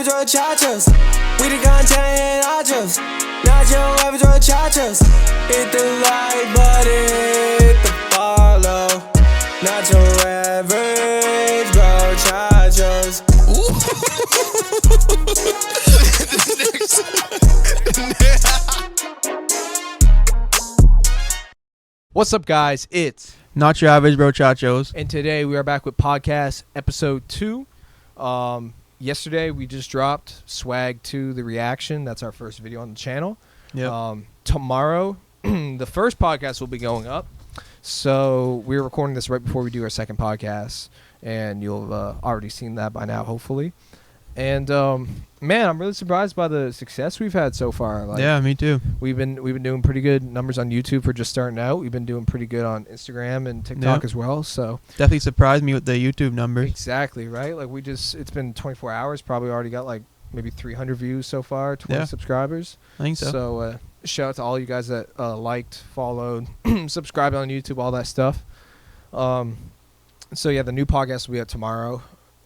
average muchachos. We the content and nachos. Not your average muchachos. Hit the like button, hit the follow. Not your average muchachos. What's up, guys? It's Not Your Average Brochachos. and today we are back with podcast episode 2. Yesterday we just dropped Swag 2 the reaction. That's our first video on the channel. Yep. Tomorrow the first podcast will be going up. So we're recording this right before we do our second podcast, and you'll have already seen that by now, hopefully. And man, I'm really surprised by the success we've had so far. Like, Yeah, me too. We've been doing pretty good numbers on YouTube for just starting out. We've been doing pretty good on Instagram and TikTok as well. So Definitely surprised me with the YouTube numbers. exactly, right? Like it's been 24 hours, probably already got like maybe 300 views so far, 20 subscribers. I think so. So shout out to all you guys that liked, followed, subscribed on YouTube, all that stuff. So yeah, the new podcast will be out tomorrow.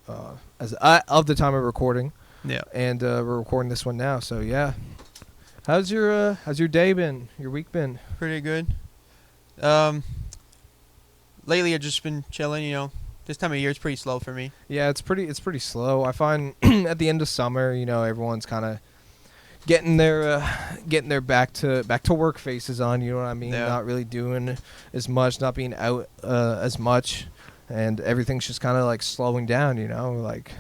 Of the time of recording. Yeah. And we're recording this one now. So yeah. How's your day been? Your week been? Pretty good. Lately I've just been chilling, you know. This time of year is pretty slow for me. Yeah, it's pretty slow. I find at the end of summer, you know, everyone's kind of getting their back to work faces on, you know what I mean? Yeah. Not really doing as much, not being out as much, and everything's just kind of like slowing down, you know? Like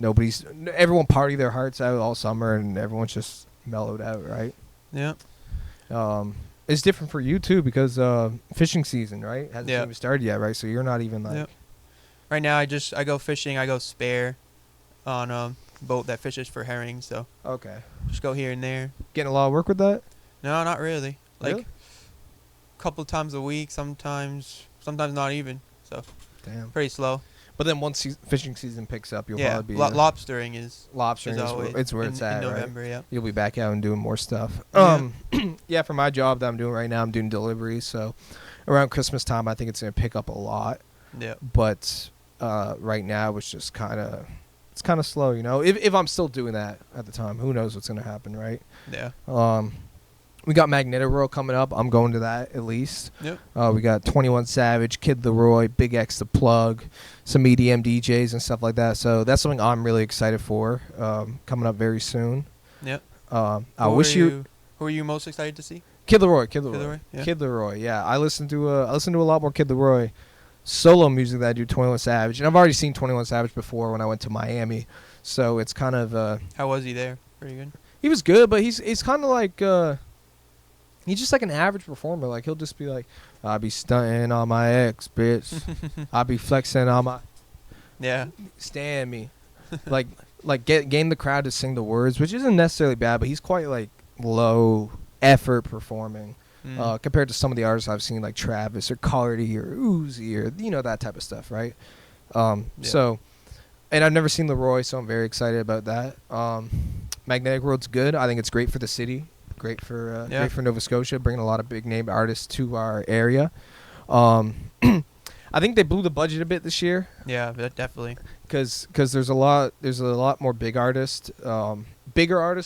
everyone party their hearts out all summer, and everyone's just mellowed out, right? Yeah. It's different for you too, because fishing season, right? Hasn't Yeah. even started yet, right? So you're not even like Yep. Right now I go fishing. I go spare on a boat that fishes for herring, so okay. just go here and there. Getting a lot of work with that? No, not really. Like Really? a couple times a week, sometimes not even. So Damn. pretty slow. But then once fishing season picks up, you'll Yeah. probably be Lobstering is lobstering. always It's where in, it's at, in right? November, yeah. You'll be back out and doing more stuff. Yeah. Yeah, for my job that I'm doing right now, I'm doing deliveries. So around Christmas time, I think it's going to pick up a lot. Yeah. But right now, it's just kind of slow, you know. If I'm still doing that at the time, who knows what's going to happen, right? Yeah. We got Magnetic World coming up. I'm going to that at least. Yep. We got 21 Savage, Kid Leroy, Big X The Plug, some EDM DJs and stuff like that. So that's something I'm really excited for, coming up very soon. Yep. Who are you most excited to see? Kid Leroy. Yeah. Kid Leroy. Yeah, I listen to a lot more Kid Leroy solo music than I do 21 Savage, and I've already seen 21 Savage before when I went to Miami. So it's kind of How was he there? Pretty good. he was good, but he's kind of like he's just like an average performer. Like he'll just be like, "I be stunting on my ex, bitch. I be flexing on my Yeah. stand me." like getting the crowd to sing the words, which isn't necessarily bad, but he's quite like low effort performing compared to some of the artists I've seen, like Travis or Cardi or Uzi or, you know, that type of stuff, right? So, and I've never seen Leroy, so I'm very excited about that. Magnetic World's good. I think it's great for the city, great for Nova Scotia, bringing a lot of big name artists to our area. I think they blew the budget a bit this year. Yeah, definitely. Because there's a lot more bigger artists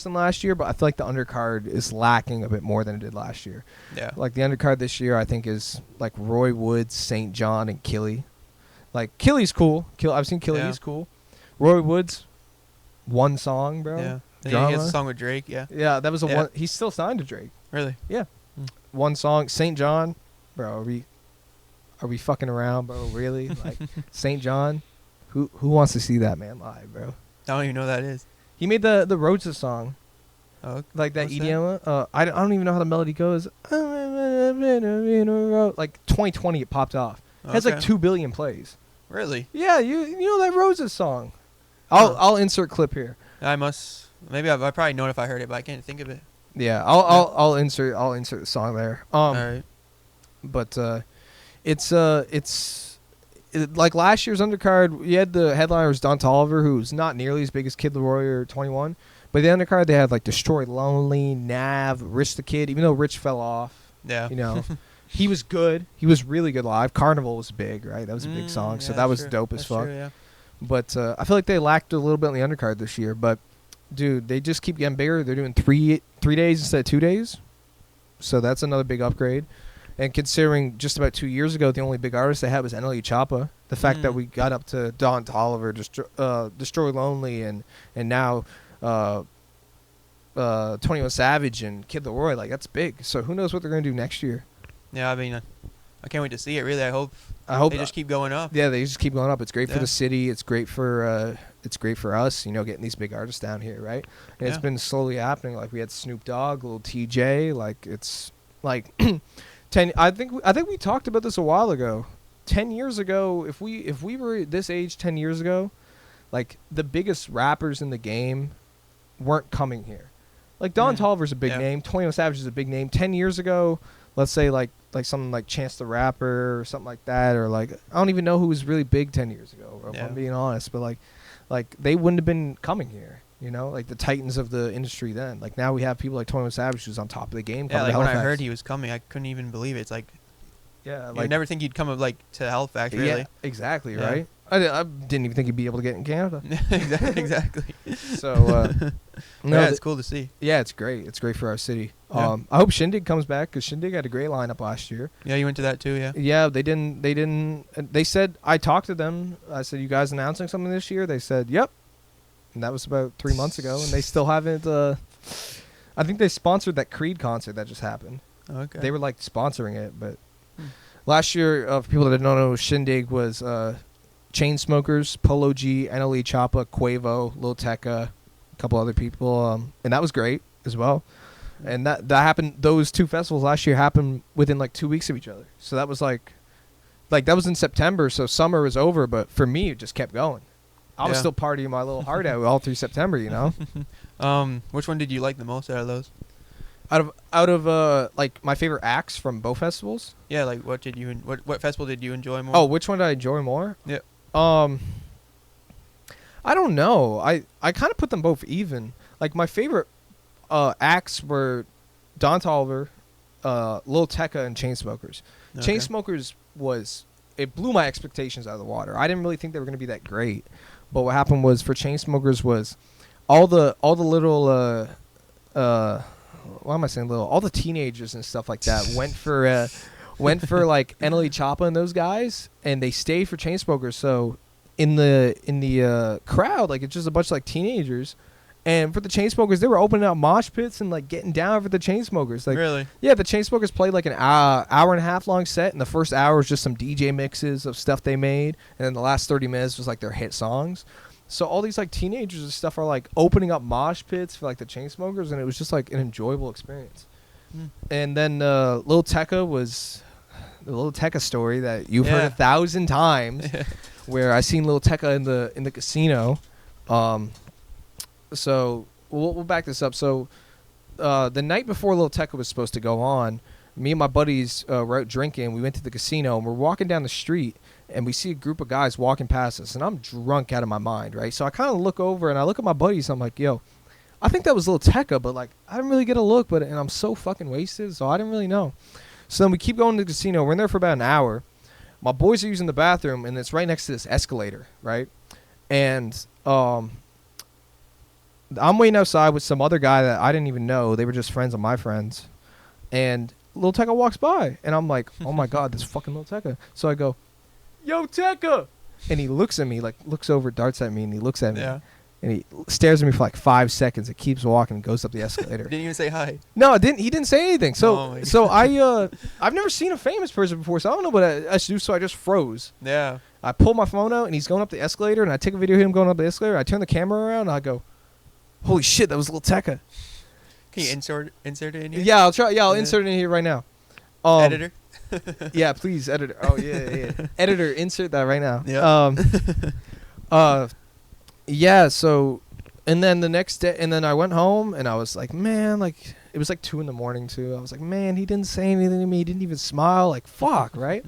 than last year, but I feel like the undercard is lacking a bit more than it did last year. Yeah. Like the undercard this year, I think is like Roy Woods, St. John, and Killy. Like Killy's cool. I've seen Killy. Yeah. He's cool. Roy Woods, one song, bro. Yeah. He Drama. has a song with Drake. Yeah. Yeah, that was Yeah. one. He's still signed to Drake. Really? Yeah. Mm. One song, St. John, bro. Are we fucking around, bro? Really? Like St. John, who wants to see that man live, bro? I don't even know who that is. He made the Roses song, Oh, like that what's EDM. I don't even know how the melody goes. Like 2020, it popped off. It has like okay. 2 billion plays. Really? Yeah, you know that Roses song. I'll insert clip here. I must. Maybe I probably know it if I heard it, but I can't think of it. Yeah, I'll insert the song there. All right. But it's like last year's undercard. You had the headliners Don Toliver, who's not nearly as big as Kid Leroy or 21, but the undercard they had like Destroy Lonely, Nyab, Rich the Kid. Even though Rich fell off, Yeah. you know, he was good. He was really good live. Carnival was big, right? That was a big song, so yeah, that was sure. dope as That's fuck. true, yeah. But I feel like they lacked a little bit on the undercard this year. But Dude, they just keep getting bigger. They're doing three days instead of 2 days. So that's another big upgrade. And considering just about 2 years ago, the only big artist they had was NLE Choppa. The fact that we got up to Don Toliver, Destroy Lonely, and now 21 Savage and Kid Leroy, like that's big. So who knows what they're gonna do next year? Yeah, I mean, I can't wait to see it. Really, I hope they just keep going up. Yeah, they just keep going up. It's great for the city. It's great for us. You know, getting these big artists down here, right? And it's been slowly happening. Like we had Snoop Dogg, Lil TJ. Like it's like 10. I think we talked about this a while ago. 10 years ago, if we were this age 10 years ago, like the biggest rappers in the game weren't coming here. Like Don Toliver's a big name. 21 Savage is a big name. 10 years ago, let's say like something like Chance the Rapper or something like that, or like I don't even know who was really big 10 years ago, if I'm being honest. But like they wouldn't have been coming here, you know, like the titans of the industry then. Like now we have people like 21 Savage who's on top of the game. Yeah, like when I heard he was coming, I couldn't even believe it. It's like, yeah, like, you'd never think he'd come up like to Halifax, really. Yeah, exactly, right? I didn't even think he'd be able to get in Canada. Exactly. So, no, it's cool to see. Yeah, it's great. It's great for our city. Yeah. I hope Shindig comes back because Shindig had a great lineup last year. Yeah, you went to that too, yeah? Yeah, they didn't. They said, I talked to them. I said, you guys announcing something this year? They said, yep. And that was about 3 months ago, and they still haven't. I think they sponsored that Creed concert that just happened. Okay. They were like sponsoring it, but last year, for people that don't know, Shindig was Chainsmokers, Polo G, NLE Choppa, Quavo, Lil Tecca, a couple other people, and that was great as well. And that happened. Those two festivals last year happened within like 2 weeks of each other. So that was like that was in September. So summer was over, but for me, it just kept going. I was still partying my little heart out all through September, you know. Which one did you like the most out of those? Out of like my favorite acts from both festivals. Yeah, like what festival did you enjoy more? Oh, which one did I enjoy more? Yeah. I don't know. I kind of put them both even. Like my favorite acts were Don Toliver, Lil Tecca, and Chainsmokers. Okay. Chainsmokers it blew my expectations out of the water. I didn't really think they were going to be that great, but what happened was for Chainsmokers was all the little why am I saying little? All the teenagers and stuff like that went for like NLE Choppa and those guys, and they stayed for Chainsmokers. So in the crowd, like it's just a bunch of like teenagers. And for the Chainsmokers, they were opening up mosh pits and like getting down for the Chainsmokers. Like, really? Yeah, the Chainsmokers played like an hour and a half long set, and the first hour was just some DJ mixes of stuff they made, and then the last 30 minutes was like their hit songs. So all these like teenagers and stuff are like opening up mosh pits for like the Chainsmokers, and it was just like an enjoyable experience. And then Lil Tecca was the Lil Tecca story that you've heard 1,000 times, where I seen Lil Tecca in the casino. So we'll back this up. So the night before Lil Tecca was supposed to go on, me and my buddies were out drinking. We went to the casino, and we're walking down the street, and we see a group of guys walking past us, and I'm drunk out of my mind, right? So I kind of look over, and I look at my buddies, and I'm like, yo, I think that was Lil Tecca, but like I didn't really get a look, and I'm so fucking wasted, so I didn't really know. So then we keep going to the casino. We're in there for about an hour. My boys are using the bathroom, and it's right next to this escalator, right? And I'm waiting outside with some other guy that I didn't even know. They were just friends of my friends. And Lil Tecca walks by. And I'm like, oh, my God, this fucking Lil Tecca. So I go, yo, Tecca. And he looks at me, like looks over, darts at me, and he looks at me. Yeah. And he stares at me for like 5 seconds. It keeps walking and goes up the escalator. Didn't even say hi. No, it didn't. He didn't say anything. So Oh I've never seen a famous person before, so I don't know what I should do. So I just froze. Yeah. I pull my phone out, and he's going up the escalator, and I take a video of him going up the escalator. I turn the camera around, and I go, holy shit, that was Lil Tecca. Can you insert it in here? Yeah, I'll try. Yeah, I'll insert it in here right now. Editor? Yeah, please, editor. Oh, yeah. Editor, insert that right now. Yeah. Yeah, so, and then the next day, and then I went home, and I was like, man, like, it was like 2 a.m, too. I was like, man, he didn't say anything to me. He didn't even smile. Like, fuck, right?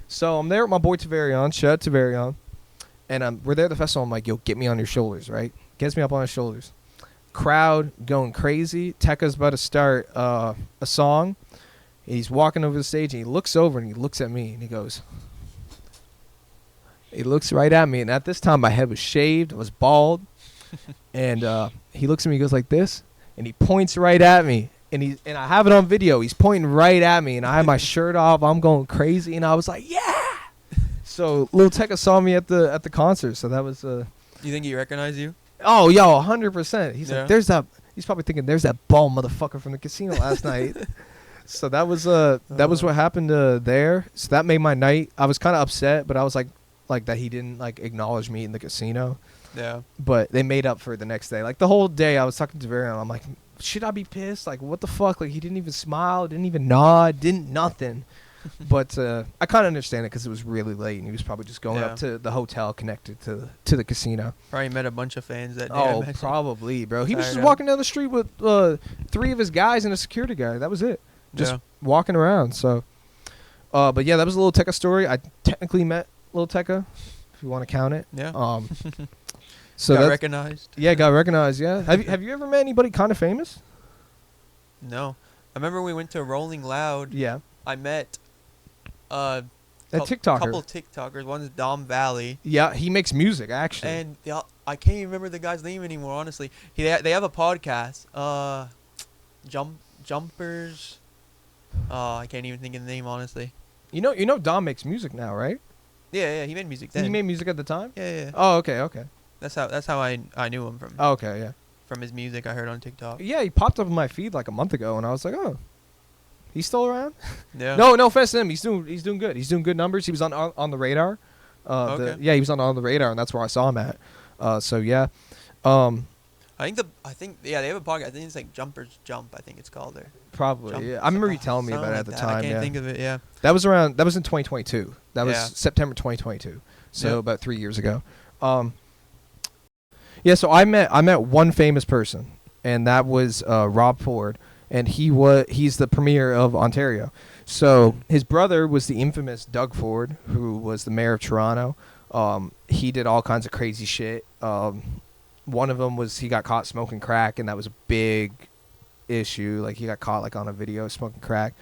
So I'm there with my boy Tavarion. Shout out Tavarion. And we're there at the festival. I'm like, yo, get me on your shoulders, right? Gets me up on his shoulders. Crowd going crazy. Tecca's about to start a song. He's walking over the stage, and he looks over, and he looks at me, and he goes, he looks right at me, and at this time, my head was shaved. I was bald. And he looks at me, he goes like this, and he points right at me. And I have it on video. He's pointing right at me, and I have my shirt off. I'm going crazy, and I was like, yeah. So Lil Tecca saw me at the concert. So that was. You think he recognized you? Oh, yo, 100%. He's Yeah. like, there's that. He's probably thinking, there's that bald motherfucker from the casino last night. So that was what happened there. So that made my night. I was kind of upset, but I was like that he didn't like acknowledge me in the casino. Yeah. But they made up for it the next day. Like the whole day, I was talking to Varian. I'm like, should I be pissed? Like, what the fuck? Like, he didn't even smile, didn't even nod, didn't nothing. But I kind of understand it because it was really late, and he was probably just going up to the hotel connected to the casino. Probably met a bunch of fans that day. Oh, probably, bro. He was just Tired walking down the street with 3 of his guys and a security guy. That was it. Just walking around. So, but yeah, that was a Lil Tecca story. I technically met Lil Tecca, if you want to count it. Yeah. So got recognized. Yeah, got recognized. Yeah. Have you ever met anybody kind of famous? No. I remember we went to Rolling Loud. Yeah. I met a TikToker. couple TikTokers. One's Dom Valley. Yeah, he makes music actually. And I can't even remember the guy's name anymore, honestly. They have a podcast. Jumpers. I can't even think of the name, honestly. You know Dom makes music now, right? Yeah, he made music then. He made music at the time? Yeah. Oh, okay. That's how I knew him from. Oh, okay, yeah. From his music I heard on TikTok. Yeah, he popped up in my feed like a month ago, and I was like, oh, he's still around? Yeah. No offense to him. He's doing good. He's doing good numbers. He was on the radar. Okay. He was on the radar, and that's where I saw him at. So yeah. I think they have a podcast. I think it's like Jumpers Jump. I think it's called there. Probably. Yeah. I remember you telling me about it at the time. I can't yeah. think of it. Yeah. That was in 2022. That was Yeah. September 2022. So Yep. about 3 years ago. Yeah. So I met one famous person, and that was Rob Ford, and he's the premier of Ontario. So his brother was the infamous Doug Ford, who was the mayor of Toronto. He did all kinds of crazy shit. One of them was he got caught smoking crack, and that was a big issue. Like he got caught like on a video smoking crack.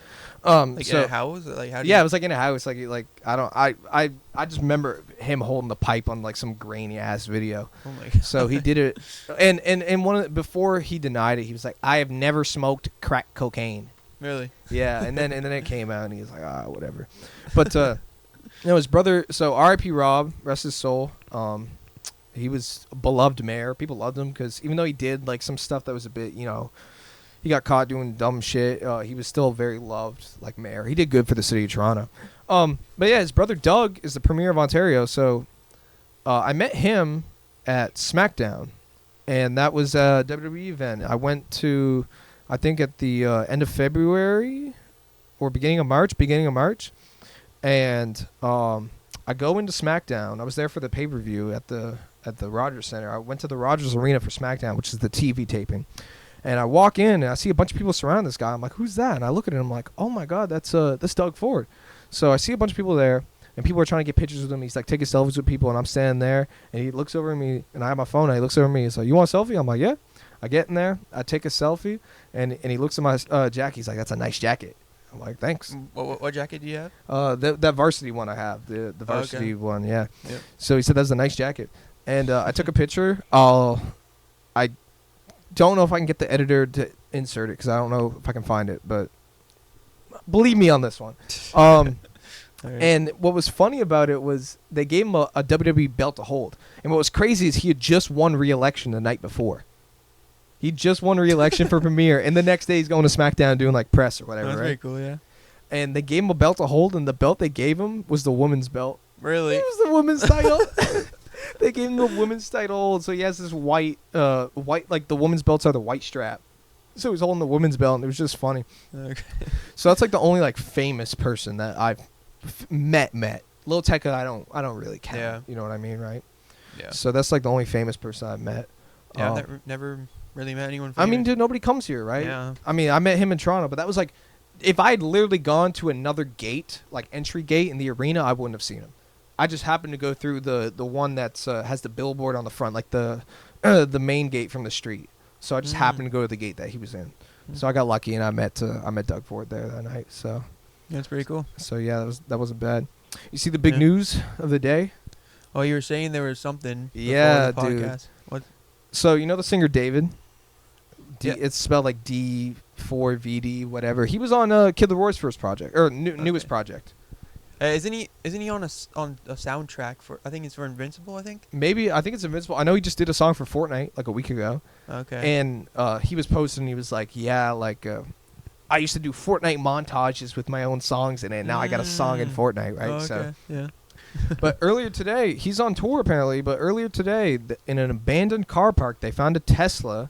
Like so, in a house? Like how? Yeah, it was like in a house. Like I just remember him holding the pipe on like some grainy ass video. Oh my god. So he did it, and before he denied it, he was like, I have never smoked crack cocaine. Really? Yeah, and then it came out, and he was like, whatever. But his brother. So R.I.P. Rob, rest his soul. He was a beloved mayor. People loved him because even though he did like some stuff that was a bit, he got caught doing dumb shit. He was still very loved like mayor. He did good for the city of Toronto. But yeah, his brother Doug is the premier of Ontario. So I met him at SmackDown, and that was a WWE event. I went to, I think at the end of February or beginning of March, and I go into SmackDown. I was there for the pay-per-view at the Rogers Center. I went to the Rogers Arena for SmackDown, which is the TV taping. And I walk in, and I see a bunch of people surrounding this guy. I'm like, who's that? And I look at him, I'm like, oh, my God, that's Doug Ford. So I see a bunch of people there, and people are trying to get pictures with him. He's, like, taking selfies with people, and I'm standing there. And he looks over at me, and I have my phone, and he looks over at me. He's like, you want a selfie? I'm like, yeah. I get in there. I take a selfie, and he looks at my jacket. He's like, that's a nice jacket. I'm like, thanks. What jacket do you have? That varsity one I have, the varsity one, yeah. Yep. So he said that's a nice jacket, and I took a picture. I don't know if I can get the editor to insert it because I don't know if I can find it, but believe me on this one. Right. And what was funny about it was they gave him a WWE belt to hold, and what was crazy is he had just won re-election the night before. He just won re-election for Premier, and the next day he's going to SmackDown doing like press or whatever. That's right? very cool, yeah. And they gave him a belt to hold, and the belt they gave him was the women's belt. Really? It was the women's title. They gave him the women's title, so he has this white, like the women's belts are the white strap. So he was holding the women's belt, and it was just funny. Okay. So that's like the only like famous person that I've met. Lil Tecca, I don't really count. Yeah. You know what I mean, right? Yeah. So that's like the only famous person I've met. Yeah, I've never really met anyone famous. I mean, dude, nobody comes here, right? Yeah. I mean, I met him in Toronto, but that was like, if I had literally gone to another gate, like entry gate in the arena, I wouldn't have seen him. I just happened to go through the one that's has the billboard on the front, like the main gate from the street. So I just happened to go to the gate that he was in. So I got lucky, and I met Doug Ford there that night. So that's pretty cool. So yeah, that wasn't bad. You see the big Yeah. news of the day? Oh, you were saying there was something. Yeah, before the dude. podcast. What? So you know the singer David? Yeah. It's spelled like D4VD, whatever. He was on Kid Leroy's first project or newest project. Isn't he on on a soundtrack for? I think it's for Invincible. I think. Maybe I think it's Invincible. I know he just did a song for Fortnite like a week ago. Okay. And he was posting. He was like, "Yeah, like I used to do Fortnite montages with my own songs in it. Now I got a song in Fortnite, right?" Oh, okay. So, Yeah. but earlier today, he's on tour apparently. But earlier today, in an abandoned car park, they found a Tesla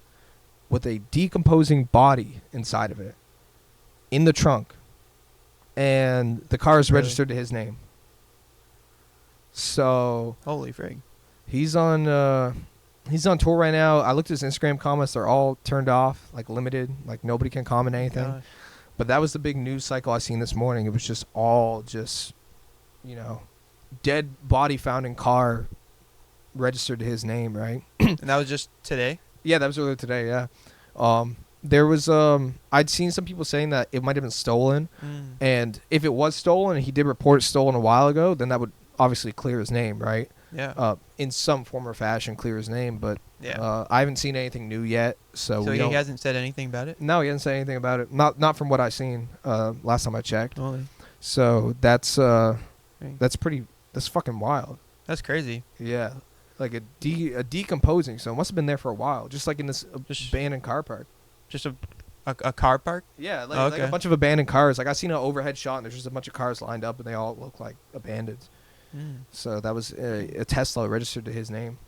with a decomposing body inside of it in the trunk, and the car is Really? registered to his name. So Holy frig. he's on tour right now. I looked at his Instagram comments; they're all turned off, like limited, like nobody can comment anything. Gosh. But that was the big news cycle I seen this morning. It was just all just, you know, dead body found in car, registered to his name, right? And that was just today. Yeah, that was earlier today. Yeah, there was I'd seen some people saying that it might have been stolen, and if it was stolen, and he did report it stolen a while ago, then that would obviously clear his name, right? Yeah. In some form or fashion, clear his name. But Yeah. I haven't seen anything new yet, so So we he don't. hasn't said anything about it. No, he hasn't said anything about it. Not from what I seen last time I checked. Holy. So that's Dang. that's fucking wild. That's crazy. Yeah, like a decomposing. So it must have been there for a while, just like in this Just- abandoned car park. Just a car park. Yeah, like, Oh, like a okay. bunch of abandoned cars. Like I seen an overhead shot, and there's just a bunch of cars lined up, and they all look like abandoned. So that was a Tesla registered to his name.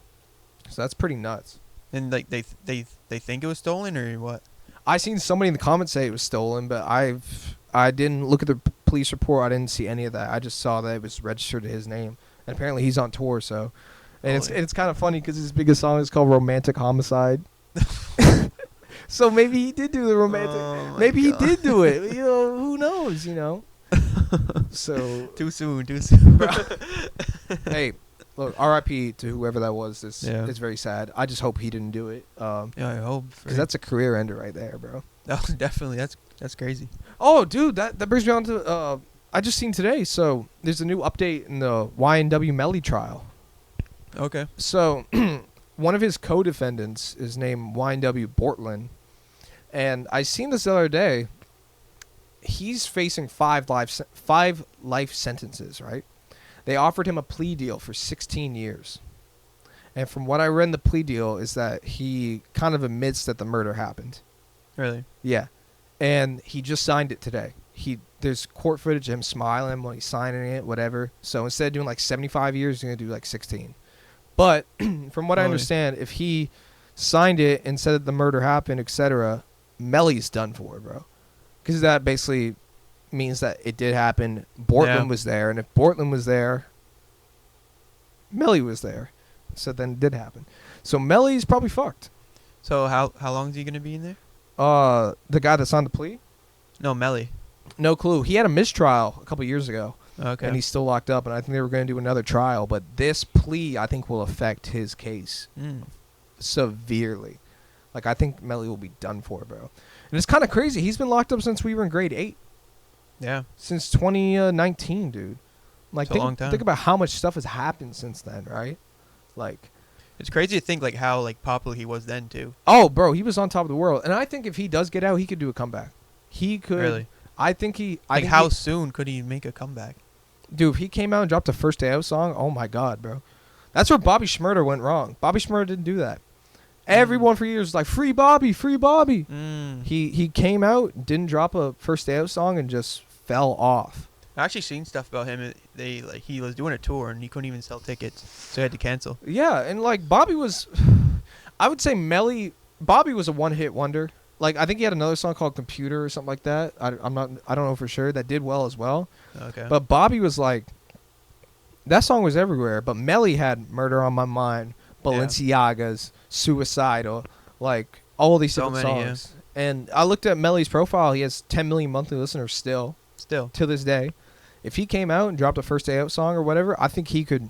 So that's pretty nuts. And like they think it was stolen or what? I seen somebody in the comments say it was stolen, but I didn't look at the police report. I didn't see any of that. I just saw that it was registered to his name, and apparently he's on tour. So, and it's kind of funny because his biggest song is called "Romantic Homicide." So maybe he did do the romantic. Oh my Maybe God. he did do it. You know, who knows? You know. So Too soon. hey, look, R.I.P. to whoever that was. This Yeah. is very sad. I just hope he didn't do it. Yeah, I hope. Because that's a career ender right there, bro. Oh, definitely. That's crazy. Oh, dude, that brings me on to I just seen today. So there's a new update in the YNW Melly trial. Okay. So one of his co-defendants is named YNW Bortland, and I seen this the other day. He's facing 5 life sentences, right? They offered him a plea deal for 16 years. And from what I read in the plea deal is that he kind of admits that the murder happened. Really? Yeah. And he just signed it today. There's court footage of him smiling when he's signing it, whatever. So instead of doing like 75 years, he's going to do like 16. But from what I Really? understand, if he signed it and said that the murder happened, etc., Melly's done for, bro. Because that basically means that it did happen. Bortland was there. And if Bortland was there, Melly was there. So then it did happen. So Melly's probably fucked. So how long is he gonna be in there? The guy that signed the plea? No, Melly. No clue. He had a mistrial a couple years ago. Okay. And he's still locked up. And I think they were going to do another trial. But this plea, I think, will affect his case severely. Like, I think Melly will be done for, bro. And it's kind of crazy. He's been locked up since we were in grade 8. Yeah. Since 2019, dude. Like, It's a long time. think about how much stuff has happened since then, right? Like, It's crazy to think like how like popular he was then too. oh, bro, he was on top of the world. And I think if he does get out, he could do a comeback. He could. Really? I think he. I Like think how he- soon could he make a comeback? Dude, if he came out and dropped a First Day Out song, oh my God, bro. That's where Bobby Shmurda went wrong. Bobby Shmurda didn't do that. Everyone for years was like, free Bobby, free Bobby. He came out, didn't drop a First Day Out song, and just fell off. I actually seen stuff about him. He was doing a tour and he couldn't even sell tickets, so he had to cancel. Yeah, and like Bobby was, I would say Bobby was a one-hit wonder. Like I think he had another song called Computer or something like that. I don't know for sure. That did well as well. Okay. But Bobby was like, that song was everywhere. But Melly had Murder on My Mind, Balenciagas, Suicidal, like all these So different many, songs. And I looked at Melly's profile. He has 10 million monthly listeners still to this day. If he came out and dropped a First Day Out song or whatever, I think he could.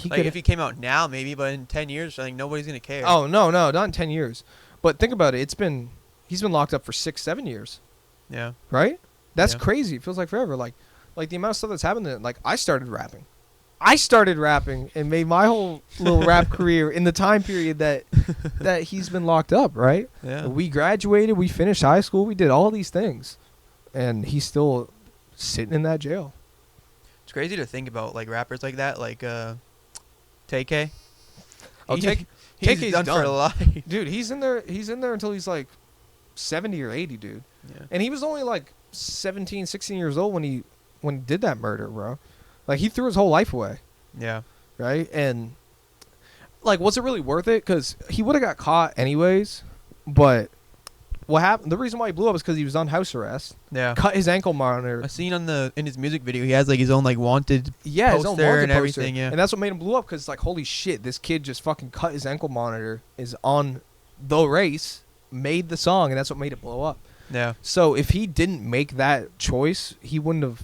Like if he came out now, maybe, but in 10 years, I think nobody's gonna care. Oh no, not in 10 years. But think about it. He's been locked up for 6-7 years. Yeah. Right? That's Yeah. crazy. It feels like forever. Like the amount of stuff that's happened. Like I started rapping and made my whole little rap career in the time period that that he's been locked up, right? Yeah. We graduated, we finished high school, we did all these things, and he's still sitting in that jail. It's crazy to think about like rappers like that, like TK. Oh, He's TK's done for done. life. Dude, he's in there until he's like 70 or 80, dude. Yeah. And he was only like 17, 16 years old when he did that murder, bro. Like, he threw his whole life away, Yeah. right? And like, was it really worth it? Because he would have got caught anyways. But what happened? The reason why he blew up is because he was on house arrest. Yeah. Cut his ankle monitor. I seen in his music video, he has like his own like wanted Yeah, his own poster wanted and poster. everything. Yeah. And that's what made him blow up. Because like, holy shit, this kid just fucking cut his ankle monitor. Is on the race, made the song, and that's what made it blow up. Yeah. So if he didn't make that choice, he wouldn't have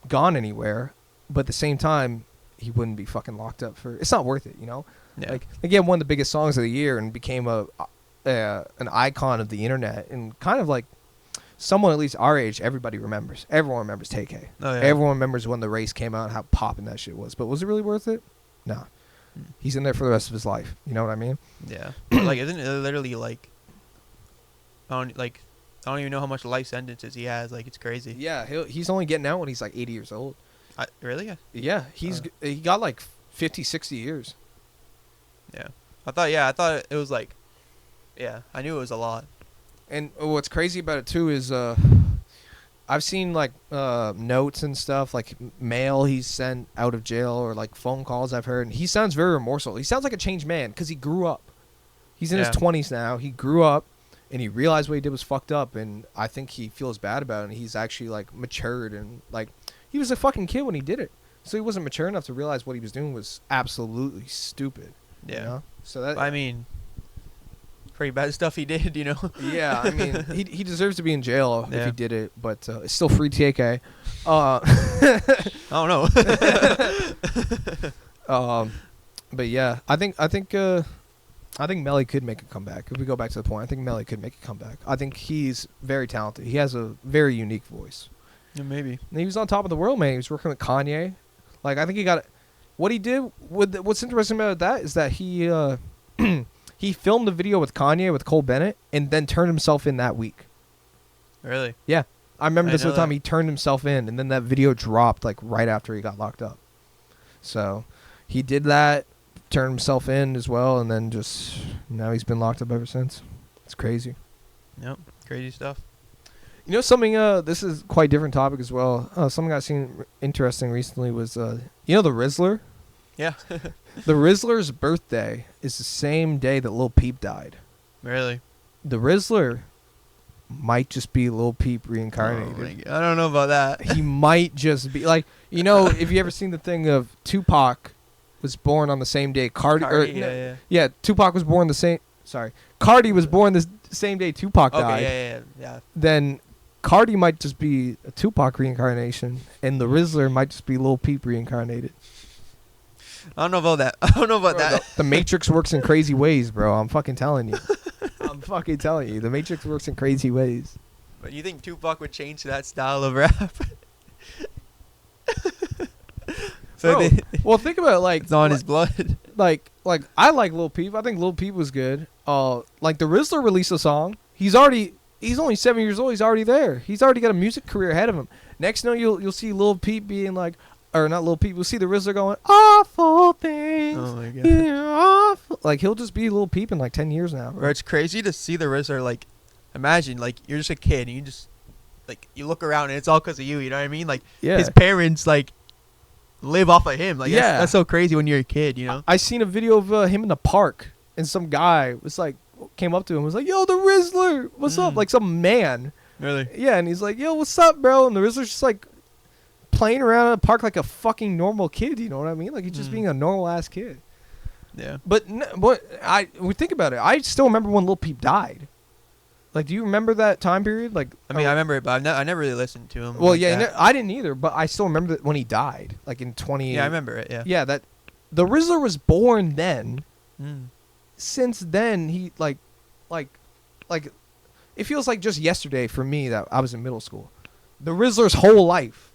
gone anywhere. But at the same time, he wouldn't be fucking locked up for. It's not worth it, you know. Yeah. Like, again, one of the biggest songs of the year and became an icon of the internet, and kind of like someone at least our age, everybody remembers. Everyone remembers TK. Oh, yeah. Everyone remembers when the race came out and how popping that shit was. But was it really worth it? No. He's in there for the rest of his life. You know what I mean? Yeah. Like, isn't it literally like I don't even know how much life sentences he has. Like, it's crazy. Yeah, he's only getting out when he's like 80 years old. Really? Yeah, he got like 50, 60 years. Yeah. I thought it was like, yeah, I knew it was a lot. And what's crazy about it too is I've seen like notes and stuff, like mail he's sent out of jail, or like phone calls I've heard, and he sounds very remorseful. He sounds like a changed man because he grew up. He's in his 20s now. He grew up and he realized what he did was fucked up, and I think he feels bad about it, and he's actually like matured, and like he was a fucking kid when he did it. So he wasn't mature enough to realize what he was doing was absolutely stupid. Yeah. You know? So that, I mean, pretty bad stuff he did, you know? yeah, I mean, he deserves to be in jail if Yeah. he did it, but it's still free TK. I don't know. But yeah, I think Melly could make a comeback. If we go back to the point, I think Melly could make a comeback. I think he's very talented. He has a very unique voice. Yeah, maybe. And he was on top of the world, man. He was working with Kanye. Like, I think he got what he did. What's interesting about that is that he he filmed a video with Kanye with Cole Bennett and then turned himself in that week. Really? Yeah, I remember this know at the time. that. He turned himself in, and then that video dropped like right after he got locked up. So he did that, turned himself in as well, and then just now he's been locked up ever since. It's crazy. Yep. Crazy stuff. You know something? This is quite different topic as well. Something I seen interesting recently was the Rizzler. Yeah. The Rizzler's birthday is the same day that Lil Peep died. Really? The Rizzler might just be Lil Peep reincarnated. Oh my God. I don't know about that. He might just be like, if you ever seen the thing of Tupac was born on the same day Yeah. Tupac was born the same. Sorry, Cardi was born the same day Tupac died. Okay. Yeah. Then Cardi might just be a Tupac reincarnation, and the Rizzler might just be Lil Peep reincarnated. I don't know about that. Bro, the Matrix works in crazy ways, bro. I'm fucking telling you. The Matrix works in crazy ways. But you think Tupac would change to that style of rap? Bro, well, think about it, like it's on his blood. Like I like Lil Peep. I think Lil Peep was good. Like the Rizzler released a song. He's only 7 years old. He's already there. He's already got a music career ahead of him. Next, you'll see Lil Peep being like, or not Lil Peep. You'll see the Rizzler going, awful things. Oh my God. You're awful. Like, he'll just be Lil Peep in like 10 years now. Bro, it's crazy to see the Rizzler. Like, imagine like you're just a kid and you just like you look around and it's all because of you. You know what I mean? Like his parents like live off of him. Like that's so crazy when you're a kid. You know? I seen a video of him in the park, and some guy was like, came up to him, was like, "Yo, the Rizzler, what's up?" Like some man. Really? Yeah, and he's like, "Yo, what's up, bro?" And the Rizzler's just like playing around in the park like a fucking normal kid. You know what I mean? Like he's just being a normal ass kid. Yeah. But we think about it. I still remember when Lil Peep died. Like, do you remember that time period? Like, I mean, I remember it, but I never really listened to him. Well, like yeah, that. I didn't either. But I still remember that when he died, like in 20. Yeah, I remember it. Yeah. Yeah, that the Rizzler was born then. Mm. Since then, he like, it feels like just yesterday for me that I was in middle school. The Rizzler's whole life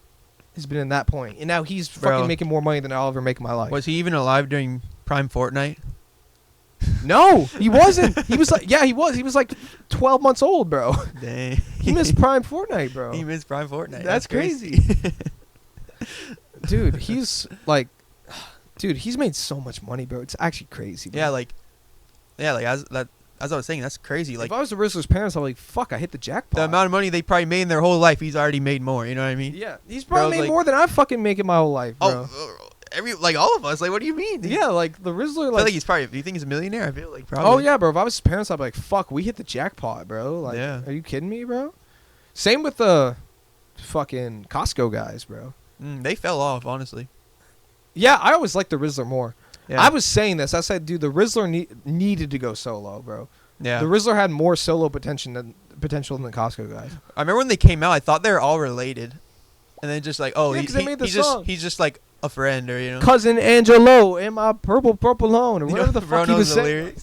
has been in that point, and now he's fucking making more money than I'll ever make in my life. Was he even alive during Prime Fortnite? No, he wasn't. He was like, yeah, he was. He was like 12 months old, bro. Dang. He missed Prime Fortnite, bro. He missed Prime Fortnite. That's crazy. Dude, he's like, dude, he's made so much money, bro. It's actually crazy, bro. Yeah, as I was saying, that's crazy. Like, if I was the Rizzler's parents, I'm like, fuck, I hit the jackpot. the amount of money they probably made in their whole life, he's already made more. You know what I mean? Yeah, he's probably made like, more than I fucking make in my whole life, bro. All of us. Like, what do you mean? Yeah, like the Rizzler, I feel like he's probably. Do you think he's a millionaire? I feel like probably. Oh yeah, bro. If I was his parents, I'd be like, fuck, we hit the jackpot, bro. Like, Yeah. Are you kidding me, bro? Same with the fucking Costco guys, bro. They fell off, honestly. Yeah, I always liked the Rizzler more. Yeah. I was saying this. I said, dude, the Rizzler needed to go solo, bro. Yeah. The Rizzler had more solo potential than the Costco guys. I remember when they came out, I thought they were all related, and then just like, oh, Yeah, 'cause they made the he's song. he's just like a friend, or you know. Cousin Angelo in my purple lone, or whatever the fuck he was saying.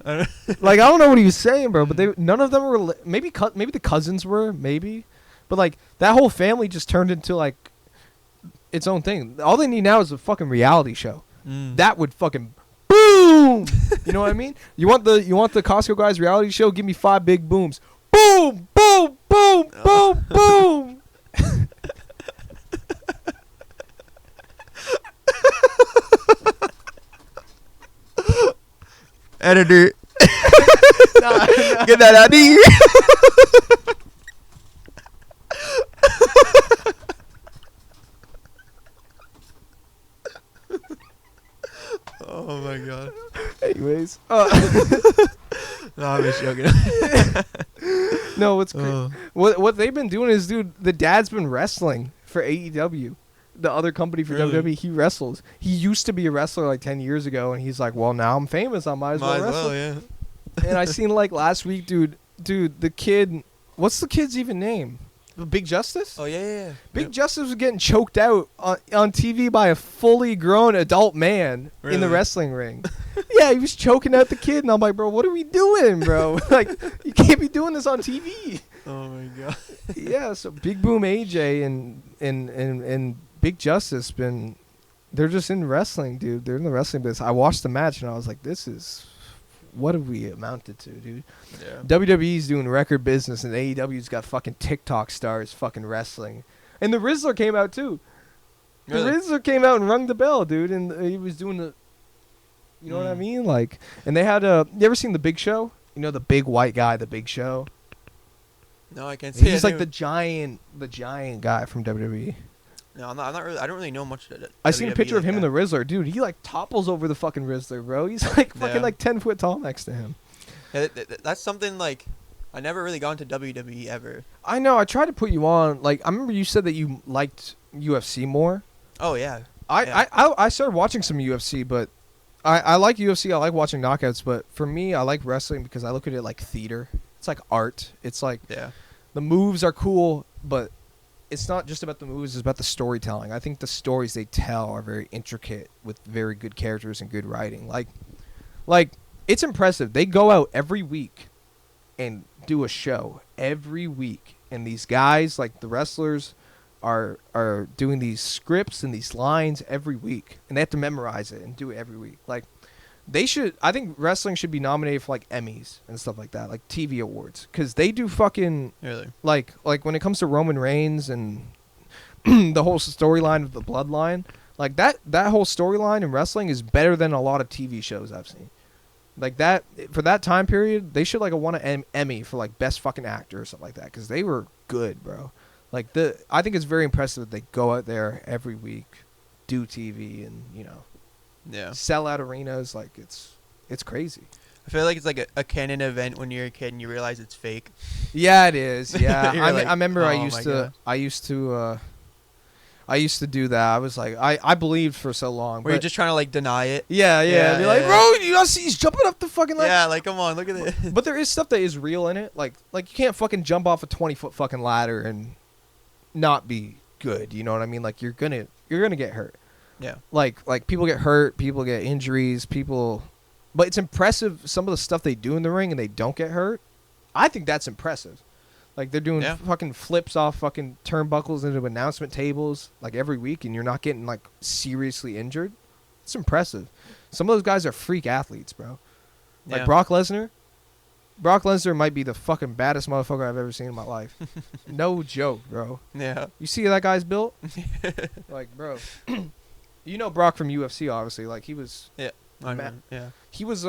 Like, I don't know what he was saying, bro. But none of them were. Maybe the cousins were, maybe, but like that whole family just turned into like its own thing. All they need now is a fucking reality show. That would fucking boom. You know what I mean? You want the Costco guys reality show? Give me 5 big booms. Boom, boom, boom, boom, boom. Editor. Get that out of here. Oh my god. Anyways, No, I'm just joking. no, what they've been doing is, dude, the dad's been wrestling for AEW, the other company for Really? WWE. He wrestles. He used to be a wrestler like 10 years ago, and he's like, well, now I'm famous. I might as well wrestle. yeah. And I seen like last week, dude, the kid. What's the kid's even name? Big Justice? Oh yeah. Big Justice was getting choked out on TV by a fully grown adult man in the Really? wrestling ring. Yeah, he was choking out the kid, and I'm like, bro, what are we doing, bro? Like, you can't be doing this on TV. Oh my god. Yeah, so Big Boom AJ and Big Justice they're just in wrestling, dude. They're in the wrestling business. I watched the match, and I was like, this is, what have we amounted to, dude? Yeah. WWE's doing record business, and AEW's got fucking TikTok stars fucking wrestling. And the Rizzler came out, too. Really? The Rizzler came out and rung the bell, dude, and he was doing the, you know what I mean? Like, and they had you ever seen The Big Show? You know, the big white guy, The Big Show? No, I can't see. He's like the giant guy from WWE. No, I'm not really. I don't really know much. I seen a picture of him and the Rizzler, dude. He like topples over the fucking Rizzler, bro. He's like fucking like 10 foot tall next to him. Yeah, that's something like I never really got into WWE ever. I know. I tried to put you on. Like, I remember you said that you liked UFC more. Oh yeah. I started watching some UFC, but I like UFC. I like watching knockouts, but for me, I like wrestling because I look at it like theater. It's like art. It's like the moves are cool, but it's not just about the moves. It's about the storytelling. I think the stories they tell are very intricate with very good characters and good writing. Like it's impressive. They go out every week and do a show every week, and these guys, like the wrestlers, are doing these scripts and these lines every week, and they have to memorize it and do it every week. Like, they should. I think wrestling should be nominated for like Emmys and stuff like that, like TV awards, because they do fucking like when it comes to Roman Reigns and the whole storyline of the Bloodline, like that whole storyline in wrestling is better than a lot of TV shows I've seen. Like that, for that time period, they should like have won an Emmy for like best fucking actor or something like that, because they were good, bro. Like I think it's very impressive that they go out there every week, do TV, and sell out arenas. Like it's crazy. I feel like it's like a canon event when you're a kid and you realize it's fake. Yeah, it is. Yeah, Like, I remember oh I used to do that. I was like, I believed for so long. Where you're just trying to like deny it. Yeah. Be like, bro, you don't see he's jumping up the fucking like. Yeah, like come on, look at it. But there is stuff that is real in it. Like you can't fucking jump off a 20-foot fucking ladder and not be good. You know what I mean? Like you're gonna get hurt. Yeah. Like people get hurt, people get injuries, but it's impressive some of the stuff they do in the ring and they don't get hurt. I think that's impressive. Like they're doing fucking flips off fucking turnbuckles into announcement tables like every week, and you're not getting like seriously injured. It's impressive. Some of those guys are freak athletes, bro. Like Yeah. Brock Lesnar. Brock Lesnar might be the fucking baddest motherfucker I've ever seen in my life. No joke, bro. Yeah. You see how that guy's built? Like, bro. You know Brock from UFC, obviously. Like, he was... I Ma- know. Yeah. He was,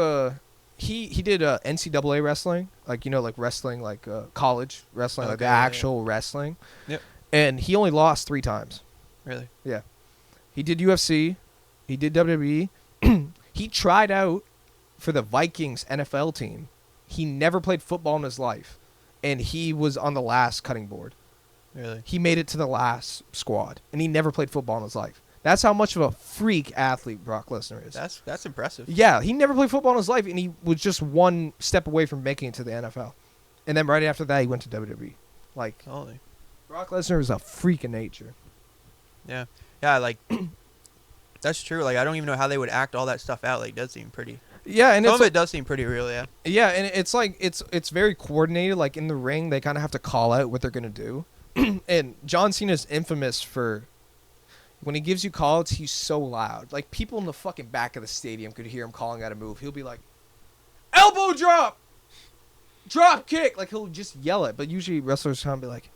he did NCAA wrestling. Like, you know, like wrestling, like college wrestling, like the Okay, yeah, actual wrestling. Yep. And he only lost 3 times. Really? Yeah. He did UFC. He did WWE. He tried out for the Vikings NFL team. He never played football in his life. And he was on the last cutting board. Really? He made it to the last squad. And he never played football in his life. That's how much of a freak athlete Brock Lesnar is. That's impressive. Yeah, he never played football in his life, and he was just one step away from making it to the NFL. And then right after that, he went to WWE. Like, Holy. Brock Lesnar is a freak of nature. Yeah. Yeah, like that's true. Like I don't even know how they would act all that stuff out. Like it does seem pretty. Yeah, and Some it's of it does seem pretty real, yeah. yeah, and it's like it's very coordinated. Like in the ring, they kind of have to call out what they're gonna do. And John Cena's infamous for when he gives you calls, he's so loud. Like people in the fucking back of the stadium could hear him calling out a move. He'll be like, elbow drop, drop kick. Like he'll just yell it. But usually wrestlers try and be like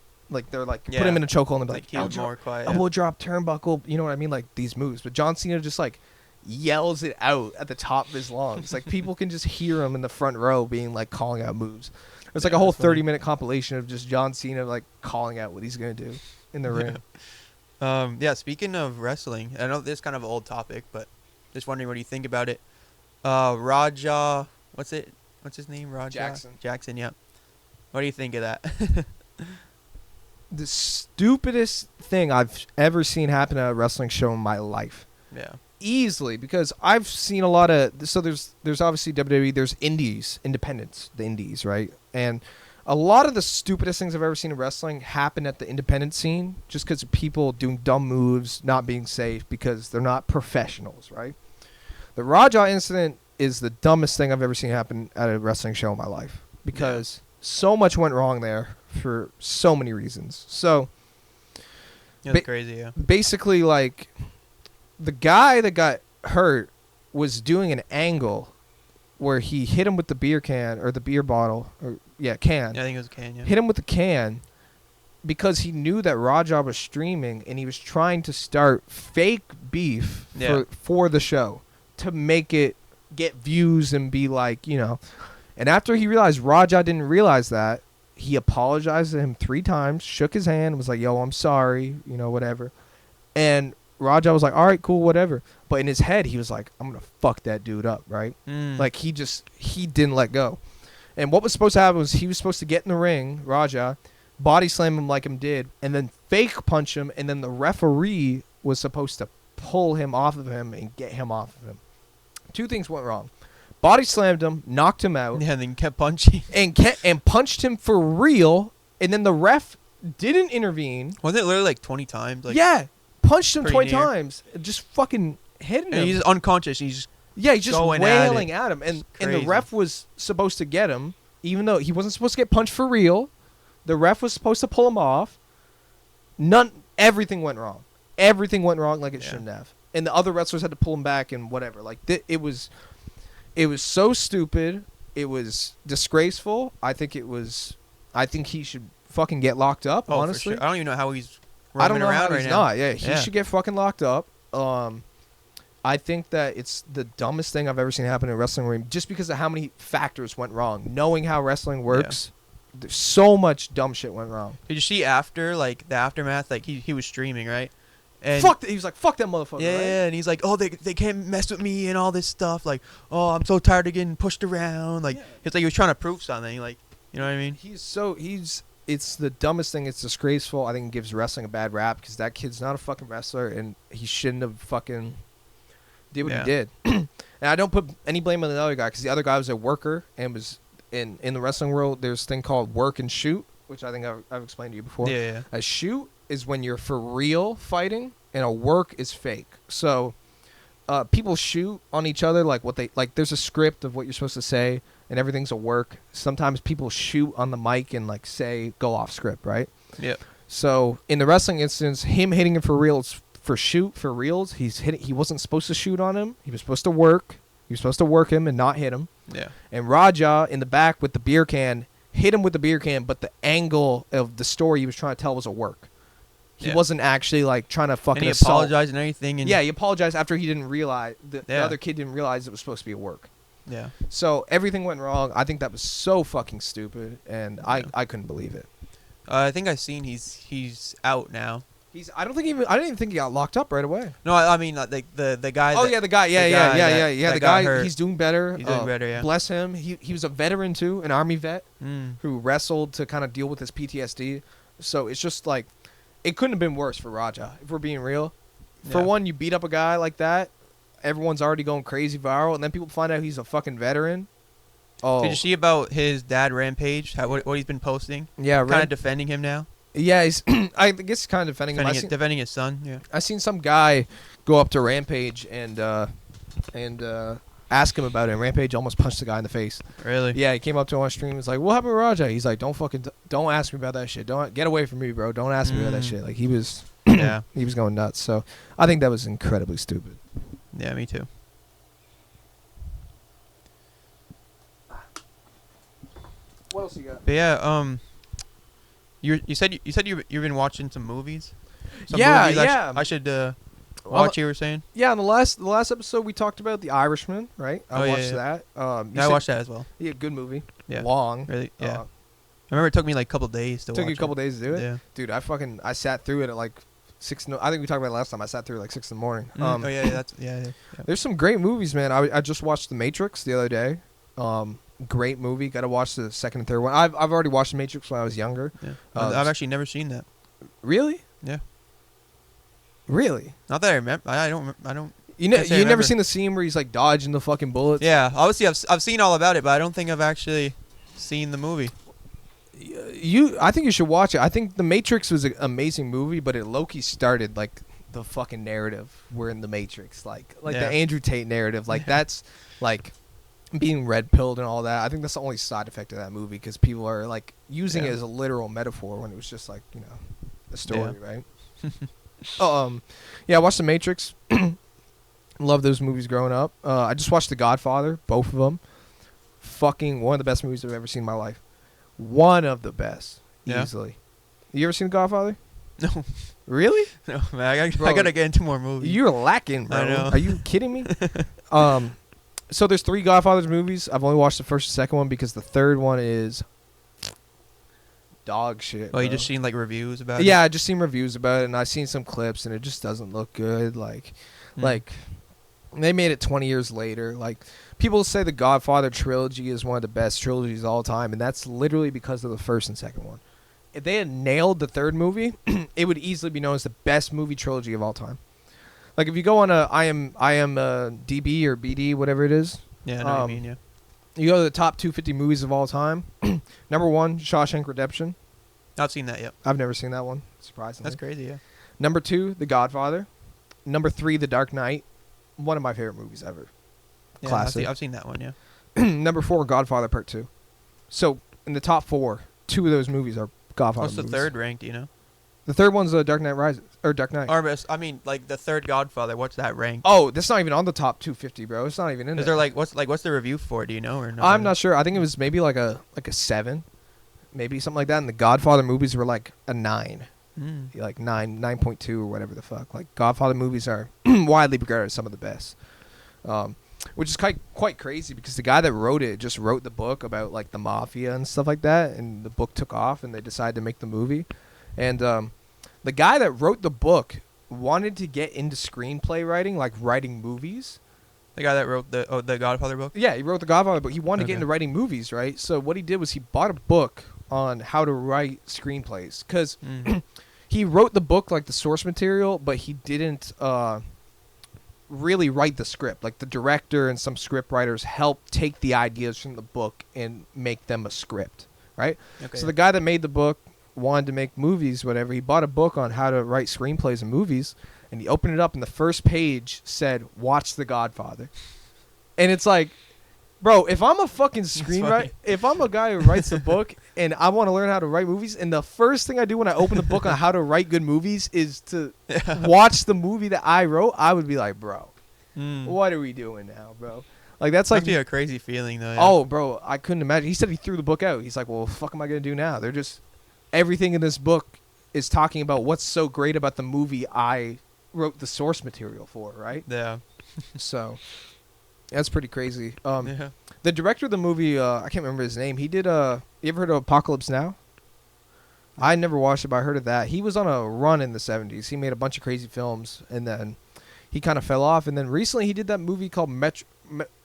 they're like Yeah. put him in a chokehold and be Like like, keep it more quiet. elbow drop, turnbuckle. You know what I mean? Like these moves. But John Cena just like yells it out at the top of his lungs. Like people can just hear him in the front row being like calling out moves. It's like a whole that's funny. 30-minute compilation of just John Cena like calling out what he's gonna do in the ring. Yeah, speaking of wrestling, I know this is kind of an old topic, but just wondering what do you think about it. Raja, what's his name? Raja? Jackson, yeah. What do you think of that? The stupidest thing I've ever seen happen at a wrestling show in my life. Yeah. Easily, because I've seen a lot of there's obviously WWE, there's indies, independents, the indies, right? And a lot of the stupidest things I've ever seen in wrestling happen at the independent scene just because of people doing dumb moves, not being safe because they're not professionals, right? The Raja incident is the dumbest thing I've ever seen happen at a wrestling show in my life because so much went wrong there for so many reasons. So That's crazy, yeah. basically, like, the guy that got hurt was doing an angle where he hit him with the beer can or the beer bottle or can. Yeah, I think it was a can, yeah. Hit him with the can because he knew that Raja was streaming and he was trying to start fake beef for the show to make it get views and be like, you know. And after he realized Raja didn't realize that, he apologized to him 3 times, shook his hand, and was like, yo, I'm sorry, you know, whatever. And Raja was like, all right, cool, whatever. But in his head, he was like, I'm going to fuck that dude up, right? Like, he didn't let go. And what was supposed to happen was he was supposed to get in the ring, Raja, body slam him like him did, and then fake punch him, and then the referee was supposed to pull him off of him and get him off of him. 2 things went wrong. Body slammed him, knocked him out. Yeah, and then kept punching. And punched him for real, and then the ref didn't intervene. Wasn't it literally like 20 times? Like, yeah. Punched him pretty 20 near. times. Just fucking hitting him. and he's just unconscious. He's just He's just going wailing at at him. And the crazy. ref was supposed to get him, even though he wasn't supposed to get punched for real. The ref was supposed to pull him off. Everything went wrong. Everything went wrong like it shouldn't have. And the other wrestlers had to pull him back and whatever. Like, it was so stupid. It was disgraceful. I think he should fucking get locked up, Oh, honestly. for sure. I don't even know how he's I don't roaming know around how right he's now. not. Yeah, he should get fucking locked up. I think that it's the dumbest thing I've ever seen happen in a wrestling ring just because of how many factors went wrong. Knowing how wrestling works, there's so much dumb shit went wrong. Did you see after, like, the aftermath? Like, he was streaming, right? And He was like, fuck that motherfucker, yeah, right? and he's like, oh, they can't mess with me and all this stuff. Like, oh, I'm so tired of getting pushed around. Like, it's like he was trying to prove something. Like, you know what I mean? It's the dumbest thing. It's disgraceful. I think it gives wrestling a bad rap because that kid's not a fucking wrestler and he shouldn't have fucking did what he did. And I don't put any blame on the other guy because the other guy was a worker and was in the wrestling world. There's a thing called work and shoot, which I think I've explained to you before. Yeah. A shoot is when you're for real fighting, and a work is fake. So people shoot on each other like there's a script of what you're supposed to say, and everything's a work. Sometimes people shoot on the mic and like say go off script, right? Yeah. So in the wrestling instance, him hitting him for reals for reals. He wasn't supposed to shoot on him. He was supposed to work. He was supposed to work him and not hit him. Yeah. And Raja in the back with the beer can hit him with the beer can, but the angle of the story he was trying to tell was a work. He wasn't actually like trying to fucking and he assault. apologized and everything. And yeah, he apologized after he didn't realize the other kid didn't realize it was supposed to be a work. Yeah. So everything went wrong. I think that was so fucking stupid, and I couldn't believe it. I think I've seen he's out now. I didn't even think he got locked up right away. No, I mean like the guy. Oh yeah, the guy. Yeah. The guy. Hurt. He's doing better. He's doing better. Yeah. Bless him. He was a veteran too, an army vet who wrestled to kind of deal with his PTSD. So it's just like, it couldn't have been worse for Raja if we're being real. For one, you beat up a guy like that, everyone's already going crazy viral, and then people find out he's a fucking veteran. Oh. Did you see about his dad Rampage? What he's been posting? Yeah, kind of defending him now. Yeah, he's I guess kind of defending him. Defending his son. Yeah. I seen some guy go up to Rampage and ask him about it. And Rampage almost punched the guy in the face. Really? Yeah, he came up to him on stream. He's like, "What happened to Raja?" He's like, don't ask me about that shit. Don't get away from me, bro. Don't ask me about that shit." Like he was, he was going nuts. So I think that was incredibly stupid. Yeah, me too. What else you got? But yeah, you said you've been watching some movies. Movies I should watch. You were saying? Yeah, on the last episode we talked about The Irishman, right? I watched that. I watched that as well. Yeah, good movie. Yeah, long. Really? Yeah. I remember it took me like a couple days to watch. Took you a couple days to do it? Yeah. Dude, I sat through it at like 6. I think we talked about it last time. I sat through it like 6 in the morning. There's some great movies, man. I just watched The Matrix the other day. Great movie. Got to watch the second and third one. I've already watched The Matrix when I was younger. Yeah. I've actually never seen that. Really? Yeah. Really? Not that I remember. I don't. You never seen the scene where he's like dodging the fucking bullets? Yeah. Obviously, I've seen all about it, but I don't think I've actually seen the movie. I think you should watch it. I think The Matrix was an amazing movie, but it low-key started like the fucking narrative. We're in the Matrix, like the Andrew Tate narrative. Like that's like being red-pilled and all that. I think that's the only side effect of that movie because people are like using it as a literal metaphor when it was just like a story, right? I watched The Matrix. Love those movies growing up. I just watched The Godfather, both of them. Fucking one of the best movies I've ever seen in my life. One of the best, easily. You ever seen The Godfather? No. Really? No, man. I gotta get into more movies. You're lacking, bro. I know. Are you kidding me? So there's 3 Godfathers movies. I've only watched the first and second one because the third one is dog shit. Oh, you just seen like reviews about it? Yeah, I just seen reviews about it, and I've seen some clips, and it just doesn't look good. Like they made it 20 years later. Like people say the Godfather trilogy is one of the best trilogies of all time, and that's literally because of the first and second one. If they had nailed the third movie, it would easily be known as the best movie trilogy of all time. Like if you go on I am DB or BD, whatever it is. Yeah, I know what you mean, yeah. You go to the top 250 movies of all time. Number 1, Shawshank Redemption. I've seen that, yep. I've never seen that one, surprisingly. That's crazy, yeah. Number 2, The Godfather. Number 3, The Dark Knight. One of my favorite movies ever. Yeah, Classic. I've seen that one, yeah. Number 4, Godfather Part 2. So in the top 4, 2 of those movies are Godfather movies. What's the third ranked, do you know? The third one's Dark Knight Rises, or Dark Knight. I mean, like the third Godfather. What's that ranked? Oh, that's not even on the top 250, bro. It's not even in there. Is there what's the review for? Do you know or no? I'm not sure. I think it was maybe like a 7, maybe something like that. And the Godfather movies were like a 9, like 9.2 or whatever the fuck. Like Godfather movies are widely regarded as some of the best, which is quite crazy because the guy that wrote it just wrote the book about like the mafia and stuff like that, and the book took off, and they decided to make the movie, and the guy that wrote the book wanted to get into screenplay writing, like writing movies. The guy that wrote the Godfather book? Yeah, he wrote the Godfather book. He wanted to get into writing movies, right? So what he did was he bought a book on how to write screenplays. Because he wrote the book like the source material, but he didn't really write the script. Like the director and some script writers helped take the ideas from the book and make them a script, right? Okay. So the guy that made the book wanted to make movies, whatever. He bought a book on how to write screenplays and movies, and he opened it up, and the first page said, "Watch The Godfather." And it's like, bro, if I'm a fucking screenwriter, if I'm a guy who writes a book and I want to learn how to write movies, and the first thing I do when I open the book on how to write good movies is to watch the movie that I wrote, I would be like, bro, what are we doing now, bro? Like that's like must be a crazy feeling though. Yeah. Oh, bro, I couldn't imagine. He said he threw the book out. He's like, well, what the fuck am I gonna do now? They're just everything in this book is talking about what's so great about the movie I wrote the source material for, right? Yeah. So that's pretty crazy. Yeah. The director of the movie, I can't remember his name. He did you ever heard of Apocalypse Now? I never watched it, but I heard of that. He was on a run in the 70s. He made a bunch of crazy films, and then he kind of fell off. And then recently he did that movie called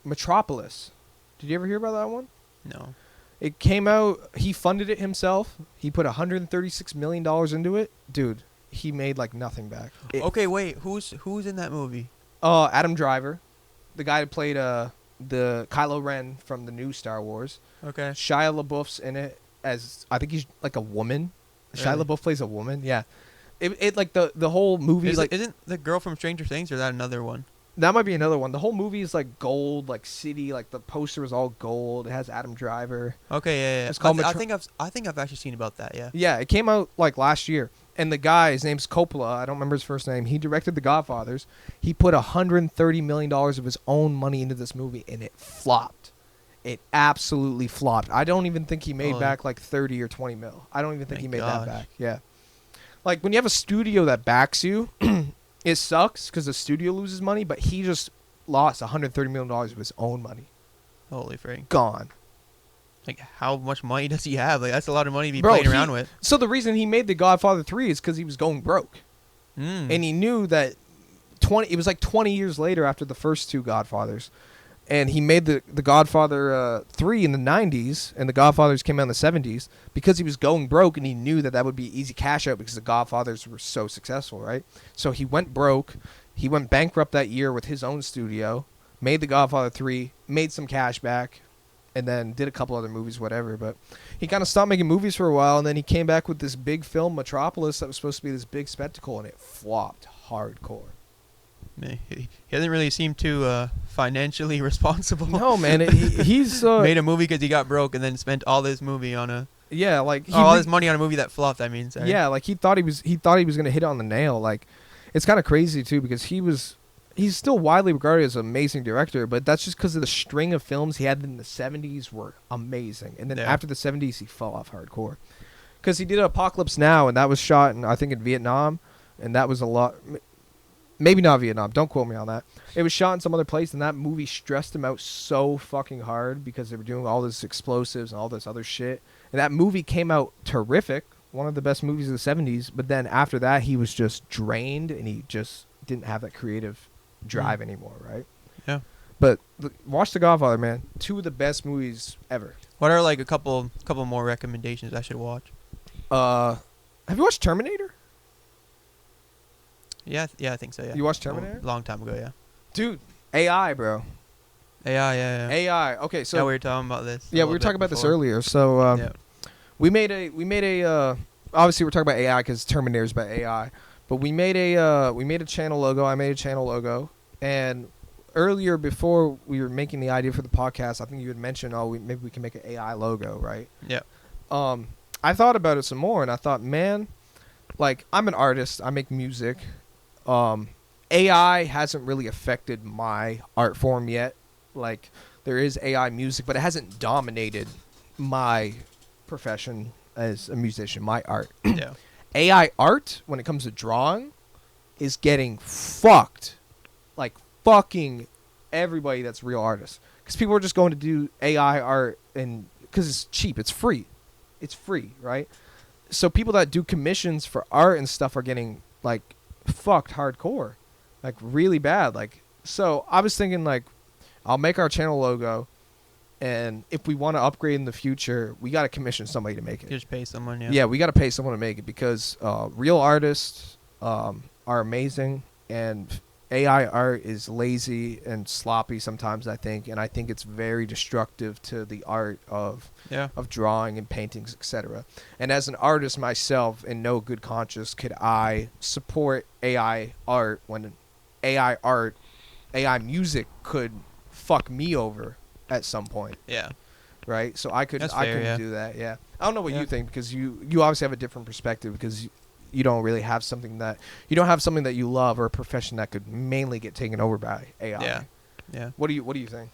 Metropolis. Did you ever hear about that one? No. It came out, he funded it himself. He put $136 million into it. Dude, he made like nothing back. Okay, wait. Who's in that movie? Adam Driver, the guy who played the Kylo Ren from the new Star Wars. Okay. Shia LaBeouf's in it as, I think he's like a woman. Really? Shia LaBeouf plays a woman, yeah. It like the whole movie Isn't the girl from Stranger Things, or is that another one? That might be another one. The whole movie is like gold, like city, like the poster is all gold. It has Adam Driver. Okay, yeah. It's called I think I've actually seen about that. Yeah. Yeah, it came out like last year. And the guy, his name's Coppola. I don't remember his first name. He directed The Godfathers. He put $130 million of his own money into this movie, and it flopped. It absolutely flopped. I don't even think he made back like 30 or 20 mil. I don't even think he made that back. Yeah. Like when you have a studio that backs you, it sucks because the studio loses money, but he just lost $130 million of his own money. Holy frig. Gone. Like, how much money does he have? Like, that's a lot of money to be playing around with. So the reason he made The Godfather 3 is because he was going broke. And he knew that it was like 20 years later after the first two Godfathers. And he made the Godfather 3 in the 90s, and the Godfathers came out in the 70s because he was going broke, and he knew that would be easy cash out because the Godfathers were so successful, right? So he went broke. He went bankrupt that year with his own studio, made the Godfather 3, made some cash back, and then did a couple other movies, whatever. But he kind of stopped making movies for a while, and then he came back with this big film, Metropolis, that was supposed to be this big spectacle, and it flopped hardcore. Man, he doesn't really seem too financially responsible. No, man, he's made a movie because he got broke, and then spent all this movie on a all his money on a movie that flopped. I mean, sorry. Yeah, like he thought he was gonna hit it on the nail. Like, it's kind of crazy too because he's still widely regarded as an amazing director, but that's just because of the string of films he had in the 70s were amazing, and then after the 70s he fell off hardcore because he did Apocalypse Now, and that was shot in, I think, in Vietnam, and that was a lot. Maybe not Vietnam. Don't quote me on that. It was shot in some other place, and that movie stressed him out so fucking hard because they were doing all this explosives and all this other shit. And that movie came out terrific, one of the best movies of the 70s. But then after that, he was just drained, and he just didn't have that creative drive anymore, right? Yeah. But watch The Godfather, man. Two of the best movies ever. What are like a couple more recommendations I should watch? Have you watched Terminator? Yeah, I think so. Yeah. You watched Terminator? Long time ago, yeah. Dude, AI, bro. AI, yeah. AI. Okay, so yeah, we were talking about this. Yeah, we were talking about this earlier. So we made a obviously we're talking about AI because Terminator's about AI, but we made a channel logo. I made a channel logo, and earlier before we were making the idea for the podcast, I think you had mentioned, maybe we can make an AI logo, right? Yeah. I thought about it some more, and I thought, man, like I'm an artist. I make music. AI hasn't really affected my art form yet. Like, there is AI music, but it hasn't dominated my profession as a musician, my art. Yeah. AI art, when it comes to drawing, is getting fucked. Like, fucking everybody that's real artists. Because people are just going to do AI art, and because it's cheap, it's free. It's free, right? So people that do commissions for art and stuff are getting, like, fucked hardcore. Like, really bad. Like, so I was thinking, like, I'll make our channel logo, and if we want to upgrade in the future, we got to commission somebody to make it. Just pay someone, yeah. Yeah, we got to pay someone to make it because real artists are amazing, and AI art is lazy and sloppy sometimes, I think, and I think it's very destructive to the art of drawing and paintings, etc. And as an artist myself, in no good conscience could I support AI art when AI music could fuck me over at some point. Yeah. Right? So I couldn't do that, yeah. I don't know what you think, because you obviously have a different perspective because you don't really have something that you love or a profession that could mainly get taken over by AI. Yeah. What do you think?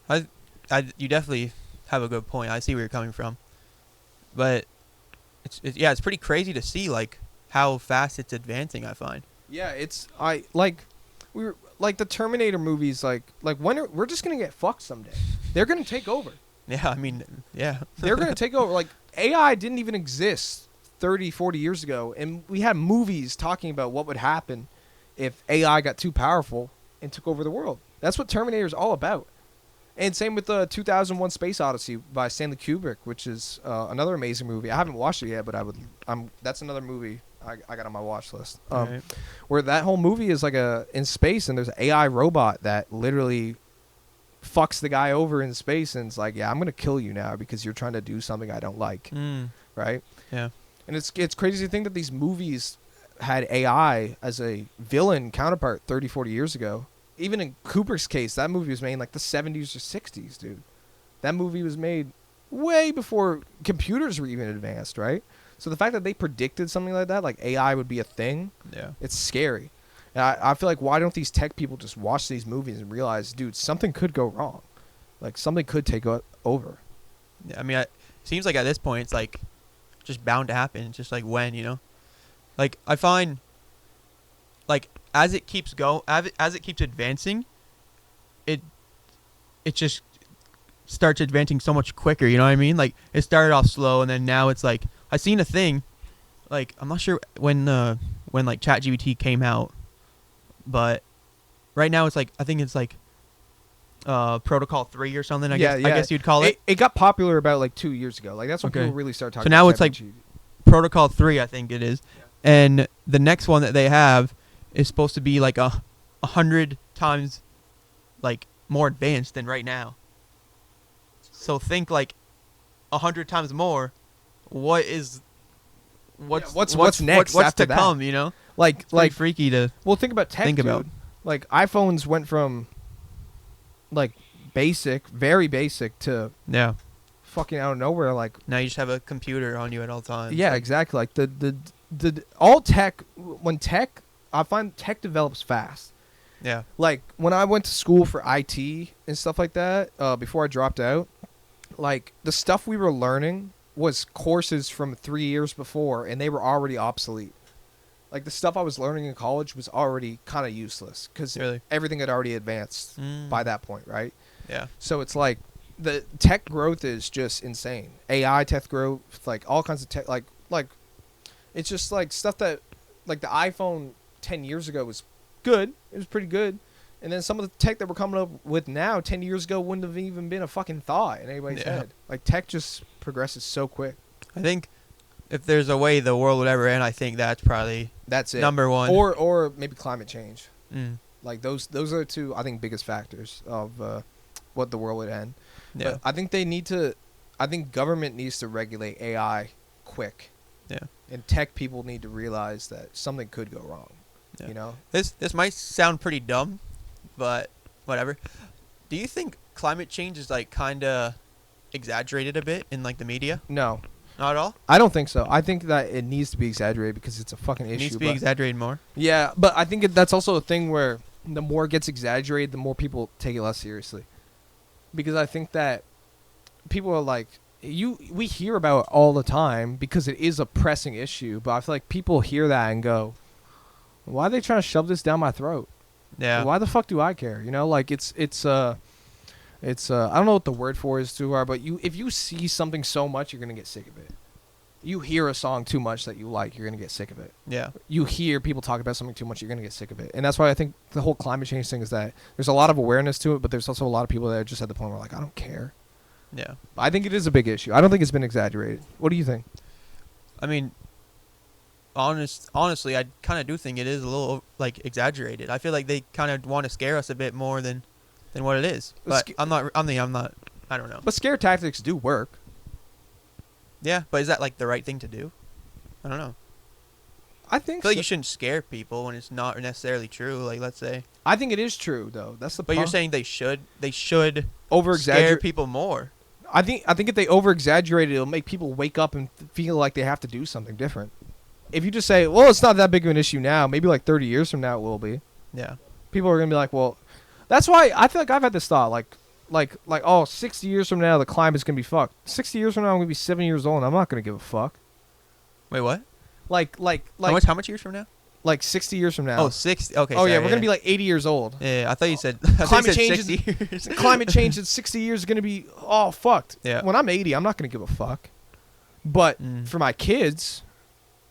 You definitely have a good point. I see where you're coming from, but it's pretty crazy to see like how fast it's advancing. I find. Yeah, we were like the Terminator movies. Like we're just gonna get fucked someday. They're gonna take over. Yeah, I mean, yeah. They're gonna take over. Like AI didn't even exist 30, 40 years ago, and we had movies talking about what would happen if AI got too powerful and took over the world. That's what Terminator is all about. And same with the 2001 Space Odyssey by Stanley Kubrick, which is another amazing movie. I haven't watched it yet, but that's another movie I got on my watch list. Right. Where that whole movie is like in space, and there's an AI robot that literally fucks the guy over in space, and it's like, yeah, I'm gonna kill you now because you're trying to do something I don't like, right? Yeah. And it's crazy to think that these movies had AI as a villain counterpart 30, 40 years ago. Even in Kubrick's case, that movie was made in like the 70s or 60s, dude. That movie was made way before computers were even advanced, right? So the fact that they predicted something like that, like AI would be a thing, it's scary. And I feel like, why don't these tech people just watch these movies and realize, dude, something could go wrong. Like, something could take over. Yeah, I mean, it seems like at this point, it's like just bound to happen. It's just like when, Like, I find, like, as it keeps advancing, it just starts advancing so much quicker, you know what I mean? Like, it started off slow, and then now it's like, I seen a thing, like, I'm not sure when like ChatGPT came out, but right now it's like, I think it's like Protocol 3 or something, I guess you'd call it. It got popular about like 2 years ago. Like, that's when people really started talking about it. So now it's like ChatGPT. Protocol 3, I think it is. Yeah. And the next one that they have is supposed to be like 100 times like more advanced than right now. So think like 100 times more. What's next? What's to that? come? Like freaky to. Well, think about tech, dude. Like, iPhones went from like basic, very basic, to fucking out of nowhere. Like, now you just have a computer on you at all times. Yeah, exactly. Like the all tech, I find tech develops fast. Yeah. Like, when I went to school for IT and stuff like that, before I dropped out, like, the stuff we were learning was courses from 3 years before, and they were already obsolete. Like, the stuff I was learning in college was already kind of useless because everything had already advanced by that point, right? Yeah. So it's like the tech growth is just insane. AI tech growth, like all kinds of tech, like it's just like stuff that, like, the iPhone 10 years ago was good. It was pretty good. And then some of the tech that we're coming up with now 10 years ago wouldn't have even been a fucking thought in anybody's head. Like, tech just progresses so quick. I think if there's a way the world would ever end, I think that's probably it. Number one. Or maybe climate change. Like, those are the two, I think, biggest factors of what the world would end. Yeah. But I think government needs to regulate AI quick. Yeah. And tech people need to realize that something could go wrong. Yeah. This might sound pretty dumb, but whatever. Do you think climate change is like kind of exaggerated a bit in like the media? No. Not at all? I don't think so. I think that it needs to be exaggerated because it's a fucking issue. It needs to be exaggerated more? Yeah, but I think that's also a thing where the more it gets exaggerated, the more people take it less seriously. Because I think that people are like, we hear about it all the time because it is a pressing issue, but I feel like people hear that and go, why are they trying to shove this down my throat? Yeah. Why the fuck do I care? Like, it's I don't know what the word for is too hard, but if you see something so much, you're gonna get sick of it. You hear a song too much that you like, you're gonna get sick of it. Yeah. You hear people talk about something too much, you're gonna get sick of it. And that's why I think the whole climate change thing is that there's a lot of awareness to it, but there's also a lot of people that are just at the point where, like, I don't care. Yeah. I think it is a big issue. I don't think it's been exaggerated. What do you think? I mean, honestly, I kind of do think it is a little, like, exaggerated. I feel like they kind of want to scare us a bit more than what it is. But I don't know. But scare tactics do work. Yeah, but is that like the right thing to do? I don't know. I think feel like you shouldn't scare people when it's not necessarily true. Like, let's say. I think it is true though. That's the. But you're saying they should over-exaggerate scare people more. I think if they over-exaggerate it, it'll make people wake up and feel like they have to do something different. If you just say, well, it's not that big of an issue now, maybe like 30 years from now it will be. Yeah. People are gonna be like, well, that's why I feel like I've had this thought, like like, 60 years from now, the climate's going to be fucked. 60 years from now, I'm going to be 7 years old, and I'm not going to give a fuck. Wait, what? Like, how much years from now? Like 60 years from now. Oh, 60. Okay. Oh, sorry, yeah, we're going to be like 80 years old. Yeah, I thought you said climate change 60 years. Climate change in 60 years is going to be all fucked. Yeah. When I'm 80, I'm not going to give a fuck. But for my kids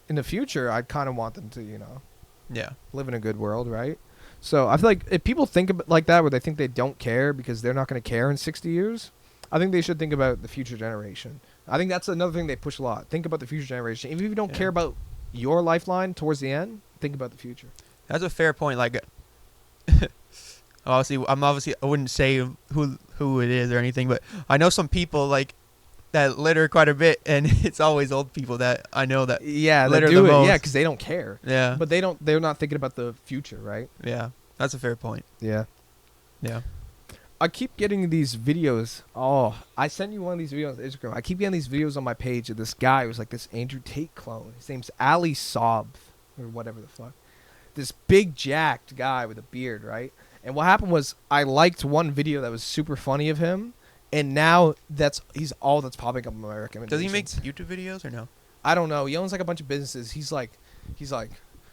in the future, I'd kind of want them to, live in a good world, right? So I feel like if people think like that, where they think they don't care because they're not going to care in 60 years, I think they should think about the future generation. I think that's another thing they push a lot. Think about the future generation. Even if you don't care about your lifeline towards the end, think about the future. That's a fair point. Like, I wouldn't say who it is or anything, but I know some people like that litter quite a bit, and it's always old people that I know that litter do the most. Yeah, because they don't care. Yeah, but they're not thinking about the future, right? Yeah, that's a fair point. Yeah. I keep getting these videos. Oh, I sent you one of these videos on Instagram. I keep getting these videos on my page of this guy who's like this Andrew Tate clone. His name's Ali Saab, or whatever the fuck. This big jacked guy with a beard, right? And what happened was I liked one video that was super funny of him, and now he's all that's popping up in my recommendations. Does he make YouTube videos or no? I don't know. He owns like a bunch of businesses. He's like,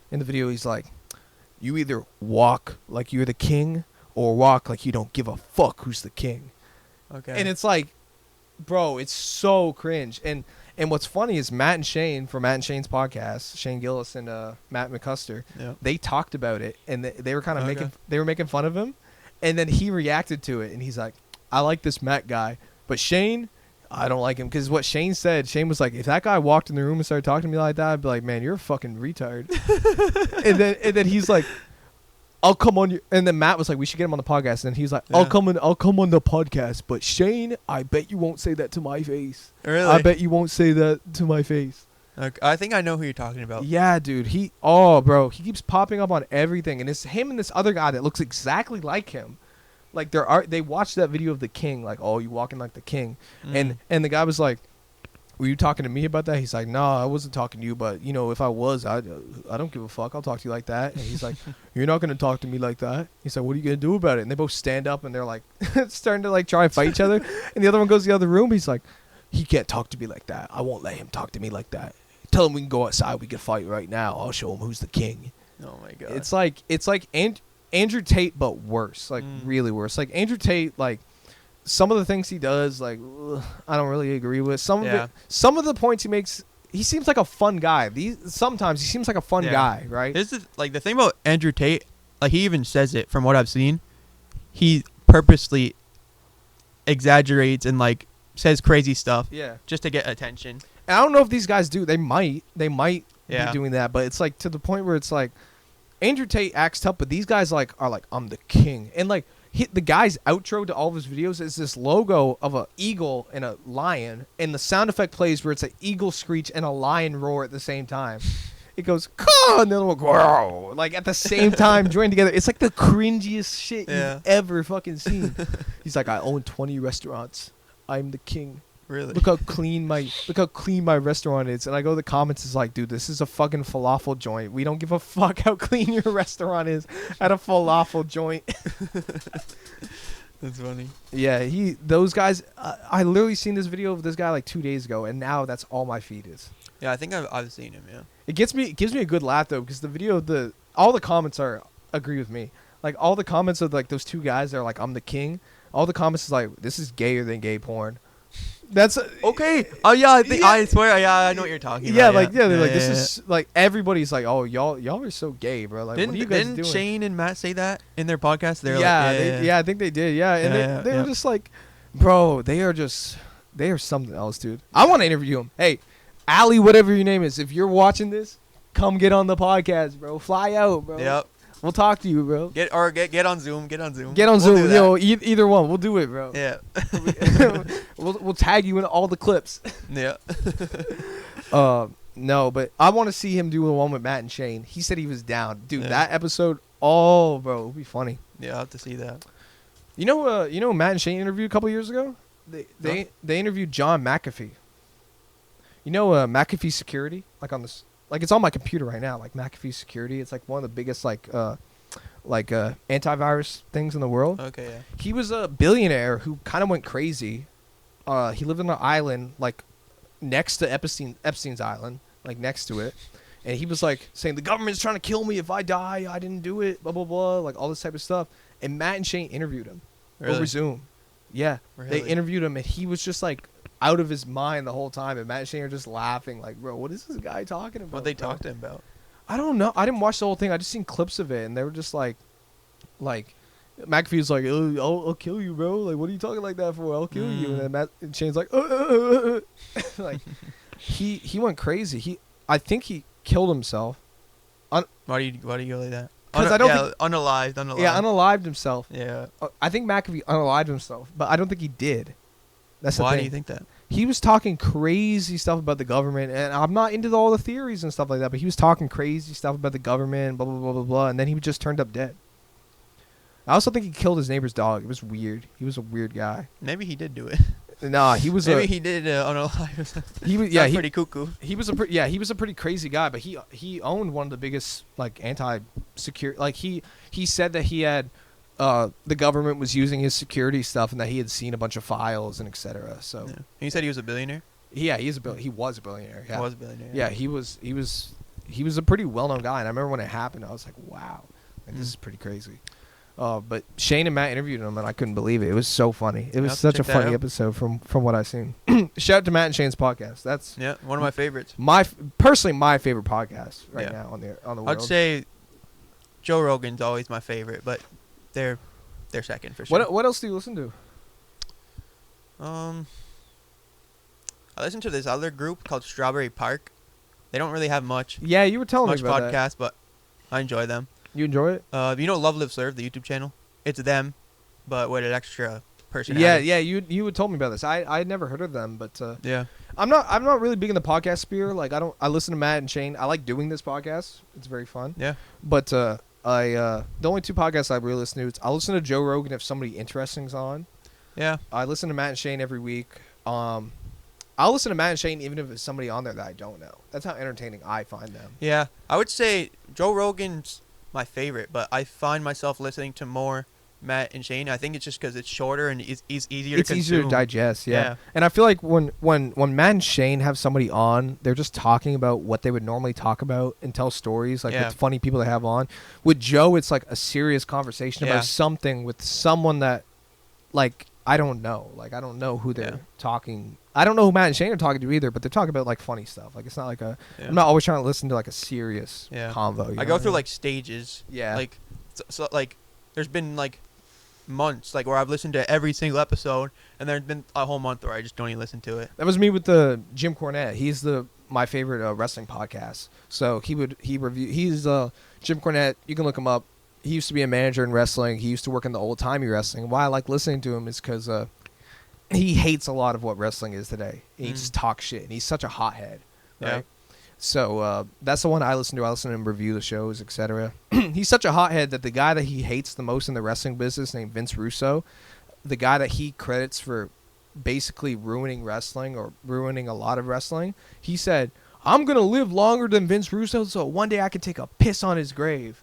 in the video, he's like, you either walk like you're the king or walk like you don't give a fuck who's the king. Okay. And it's like, bro, it's so cringe. And what's funny is Matt and Shane from Matt and Shane's podcast, Shane Gillis and Matt McCusker, they talked about it, and they were kind of making fun of him, and then he reacted to it, and he's like, I like this Matt guy, but Shane, I don't like him, because what Shane said, Shane was like, if that guy walked in the room and started talking to me like that, I'd be like, man, you're a fucking retard. and then he's like, I'll come on you. And then Matt was like, we should get him on the podcast. And he's like, I'll come on the podcast. But Shane, I bet you won't say that to my face. Really? I bet you won't say that to my face. Okay, I think I know who you're talking about. Yeah, dude. He keeps popping up on everything. And it's him and this other guy that looks exactly like him. Like they watched that video of the king. Like, oh, you walking like the king. And the guy was like, were you talking to me about that? He's like, no, I wasn't talking to you, but if I was, I don't give a fuck. I'll talk to you like that. And he's like, you're not gonna talk to me like that. He's like, what are you gonna do about it? And they both stand up and they're like, starting to like try and fight each other. And the other one goes to the other room. He's like, he can't talk to me like that. I won't let him talk to me like that. Tell him we can go outside. We can fight right now. I'll show him who's the king. Oh my god. It's like Andrew Tate, but worse. Like really worse. Like Andrew Tate, like. Some of the things he does, like, I don't really agree with. Some of the points he makes, he seems like a fun guy. Sometimes he seems like a fun guy, right? This is like the thing about Andrew Tate. Like he even says it from what I've seen. He purposely exaggerates and like says crazy stuff, just to get attention. And I don't know if these guys do. They might be doing that, but it's like to the point where it's like Andrew Tate acts tough, but these guys are like, I'm the king, and like. The guy's outro to all of his videos is this logo of an eagle and a lion, and the sound effect plays where it's an eagle screech and a lion roar at the same time. It goes, caw, and then it'll go, like at the same time, joined together. It's like the cringiest shit you've ever fucking seen. He's like, I own 20 restaurants. I'm the king. Really? Look how clean my restaurant is. And I go to the comments, it's like, dude, this is a fucking falafel joint. We don't give a fuck how clean your restaurant is at a falafel joint. That's funny. Yeah, those guys. I literally seen this video of this guy like 2 days ago, and now that's all my feed is. Yeah, I think I've seen him. Yeah. It gives me a good laugh though, because the video, all the comments agree with me. Like all the comments of like those two guys that are like, I'm the king. All the comments is like, this is gayer than gay porn. That's okay. Oh yeah, I swear, I know what you're talking about. They're like, this is like everybody's like, oh y'all are so gay, bro. Like, what are you guys doing? Didn't Shane and Matt say that in their podcast? They're I think they did. Yeah, and they were just like, bro, they are something else, dude. I want to interview them. Hey, Ali, whatever your name is, if you're watching this, come get on the podcast, bro. Fly out, bro. Yep. We'll talk to you, bro. Get on Zoom. Get on Zoom. Either one. We'll do it, bro. Yeah. we'll tag you in all the clips. Yeah. No, but I want to see him do the one with Matt and Shane. He said he was down, dude. That episode, bro, it'll be funny. Yeah, I'll have to see that. You know, Matt and Shane interviewed a couple years ago. They interviewed John McAfee. You know, McAfee Security, like on this. Like, it's on my computer right now, like McAfee Security. It's like one of the biggest, like, antivirus things in the world. Okay, yeah. He was a billionaire who kind of went crazy. He lived on an island like next to Epstein's island, like next to it. And he was like saying the government's trying to kill me if I die. I didn't do it. Blah blah blah. Like all this type of stuff. And Matt and Shane interviewed him over Zoom. Yeah, really? They interviewed him, and he was just like out of his mind the whole time. And Matt and Shane are just laughing, like, bro, what is this guy talking about? What they talked to him about? I don't know. I didn't watch the whole thing. I just seen clips of it, and they were just like McAfee was like, oh, I'll kill you, bro. Like, what are you talking like that for? I'll kill you. And then Matt and Shane's like, like he went crazy. I think he killed himself. Why do you go like that? Because I don't think, unalived. Yeah, unalived himself. Yeah. I think McAfee unalived himself, but I don't think he did. That's the thing. Why do you think that? He was talking crazy stuff about the government, and I'm not into all the theories and stuff like that, but he was talking crazy stuff about the government, blah, blah, blah, blah, blah, and then he just turned up dead. I also think he killed his neighbor's dog. It was weird. He was a weird guy. Maybe he did do it. Nah, he was Maybe he did unalive. He was pretty cuckoo. He was he was a pretty crazy guy, but he owned one of the biggest like anti-security. Like he said that he had the government was using his security stuff and that he had seen a bunch of files and etc. So yeah. And you said he was a billionaire? Yeah, he was a billionaire. Yeah. He was a billionaire. Yeah, he was a pretty well-known guy, and I remember when it happened, I was like, wow, like, this is pretty crazy. But Shane and Matt interviewed him, and I couldn't believe it. It was so funny. It was such a funny episode from what I've seen. Shout out to Matt and Shane's podcast. That's one of my favorites. Personally my favorite podcast right now on the world. I'd say Joe Rogan's always my favorite, but they're second for sure. What else do you listen to? I listen to this other group called Strawberry Park. They don't really have much. Yeah, you were telling me about podcast, but I enjoy them. You enjoy it? You know Love Live Serve, the YouTube channel? It's them, but with an extra personality. Yeah. You had told me about this. I had never heard of them, but yeah. I'm not really big in the podcast sphere. Like I listen to Matt and Shane. I like doing this podcast. It's very fun. Yeah. But the only two podcasts I really listen to is I listen to Joe Rogan if somebody interesting's on. Yeah. I listen to Matt and Shane every week. I'll listen to Matt and Shane even if it's somebody on there that I don't know. That's how entertaining I find them. Yeah. I would say Joe Rogan's my favorite, but I find myself listening to more Matt and Shane. I think it's just because it's shorter and it's easier to consume. It's easier to digest, yeah. And I feel like when Matt and Shane have somebody on, they're just talking about what they would normally talk about and tell stories, like with funny people they have on. With Joe, it's like a serious conversation about something with someone that, like, I don't know. Like, I don't know who they're talking. I don't know who Matt and Shane are talking to either, but they're talking about, like, funny stuff. Like, it's not like I'm not always trying to listen to, like, a serious convo. I go through, like, stages. Yeah. Like, so, like, there's been, like, months, like, where I've listened to every single episode, and there's been a whole month where I just don't even listen to it. That was me with the Jim Cornette. He's my favorite wrestling podcast. So he's Jim Cornette. You can look him up. He used to be a manager in wrestling. He used to work in the old-timey wrestling. Why I like listening to him is because he hates a lot of what wrestling is today. He just talks shit, and he's such a hothead, right? Yeah. So that's the one I listen to. I listen to him review the shows, etc. He's such a hothead that the guy that he hates the most in the wrestling business, named Vince Russo, the guy that he credits for basically ruining wrestling or ruining a lot of wrestling, he said, I'm going to live longer than Vince Russo so one day I can take a piss on his grave.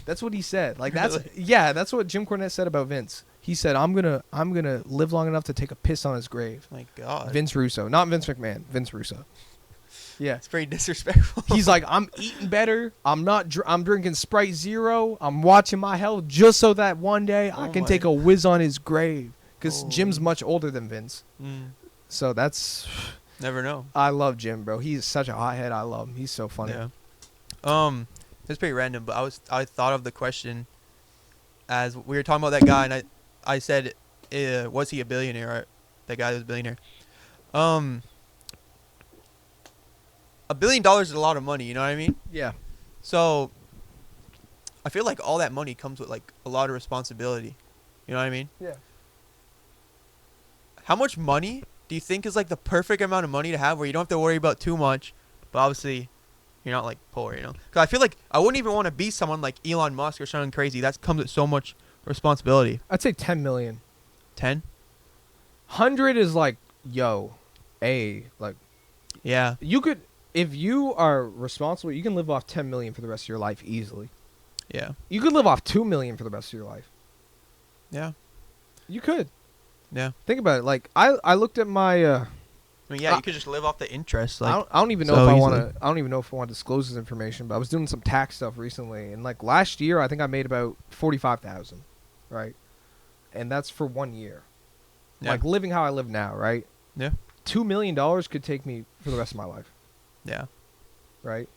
That's what he said. Like that's that's what Jim Cornette said about Vince. He said, I'm gonna live long enough to take a piss on his grave. My God. Vince Russo, not Vince McMahon. Vince Russo. Yeah, it's pretty disrespectful. He's like, I'm eating better. I'm drinking Sprite Zero. I'm watching my health just so that one day I can take a whiz on his grave. Because Jim's much older than Vince. So that's never know. I love Jim, bro. He's such a hothead. I love him. He's so funny. Yeah. It's pretty random, but I thought of the question as we were talking about that guy, and I said, was he a billionaire? Right? That guy was a billionaire. $1 billion is a lot of money. You know what I mean? Yeah. So I feel like all that money comes with like a lot of responsibility. You know what I mean? Yeah. How much money do you think is like the perfect amount of money to have where you don't have to worry about too much, but obviously you're not like poor, you know? Because I feel like I wouldn't even want to be someone like Elon Musk or something crazy. That comes with so much responsibility. I'd say 10 million. 10? 100 is like, like. Yeah. You could, if you are responsible, you can live off 10 million for the rest of your life easily. Yeah. You could live off $2 million for the rest of your life. Yeah. You could. Yeah. Think about it. Like I looked at my. I mean, yeah, you could just live off the interest. Like, I don't even know so if I easily. want to. I don't even know if I want to disclose this information. But I was doing some tax stuff recently, and like last year, I think I made about 45,000, right? And that's for 1 year. Yeah. Like living how I live now, right? Yeah. $2 million could take me for the rest of my life, Yeah. right?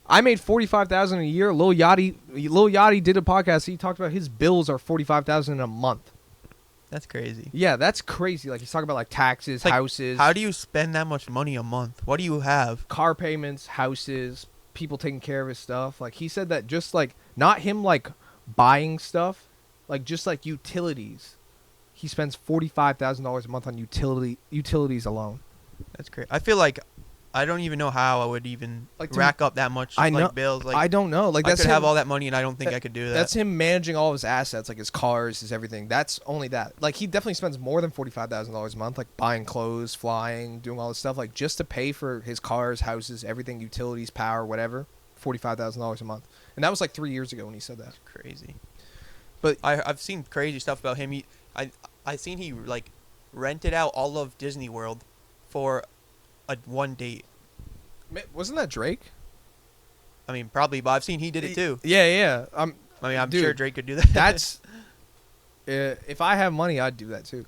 I made 45,000 a year. Lil Yachty did a podcast. He talked about his bills are 45,000 in a month. That's crazy. Yeah, that's crazy. Like he's talking about like taxes, Like, houses. How do you spend that much money a month? What do you have? Car payments, houses, people taking care of his stuff. Like he said that just like not him like buying stuff, like just like utilities. He spends $45,000 a month on utilities alone. That's crazy. I feel like I don't even know how I would even Like, rack up that much bills. Like, I don't know. Like I that's could him, have all that money and I don't think I could do that. That's him managing all of his assets, like his cars, his everything. That's only that. Like he definitely spends more than $45,000 a month, like buying clothes, flying, doing all this stuff, like just to pay for his cars, houses, everything, utilities, power, whatever. $45,000 a month, and that was like 3 years ago when he said that. That's crazy. But I've seen crazy stuff about him. I seen he like rented out all of Disney World for one date. Wasn't that Drake? I mean, probably, but I've seen he did it too. Yeah. I'm Dude, sure Drake could do that. That's if I have money, I'd do that too.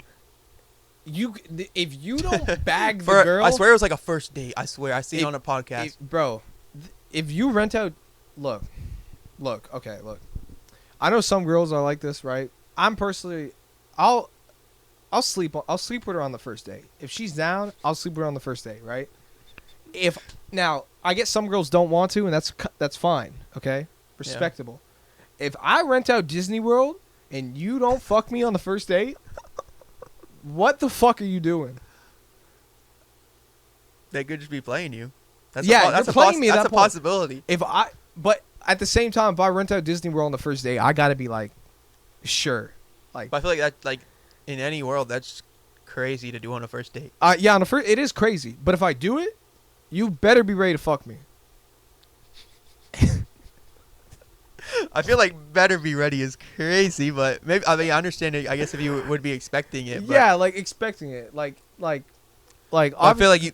If you don't bag the girl, I swear it was like a first date. I swear I seen it on a podcast. Bro. If you rent out, look. I know some girls are like this, right? I'm personally, I'll sleep with her on the first date. If she's down, I'll sleep with her on the first date, right? Now I guess some girls don't want to, and that's fine, okay, respectable. Yeah. If I rent out Disney World and you don't fuck me on the first date, what the fuck are you doing? They could just be playing you. That's That's a possibility. But at the same time, if I rent out Disney World on the first date, I gotta be like, sure, like. But I feel like that, like, in any world, that's crazy to do on a first date. Yeah, on the first, it is crazy. But if I do it, you better be ready to fuck me. I feel like better be ready is crazy, but maybe I mean I understand it. I guess if you would be expecting it. But yeah, like expecting it, like. I feel like you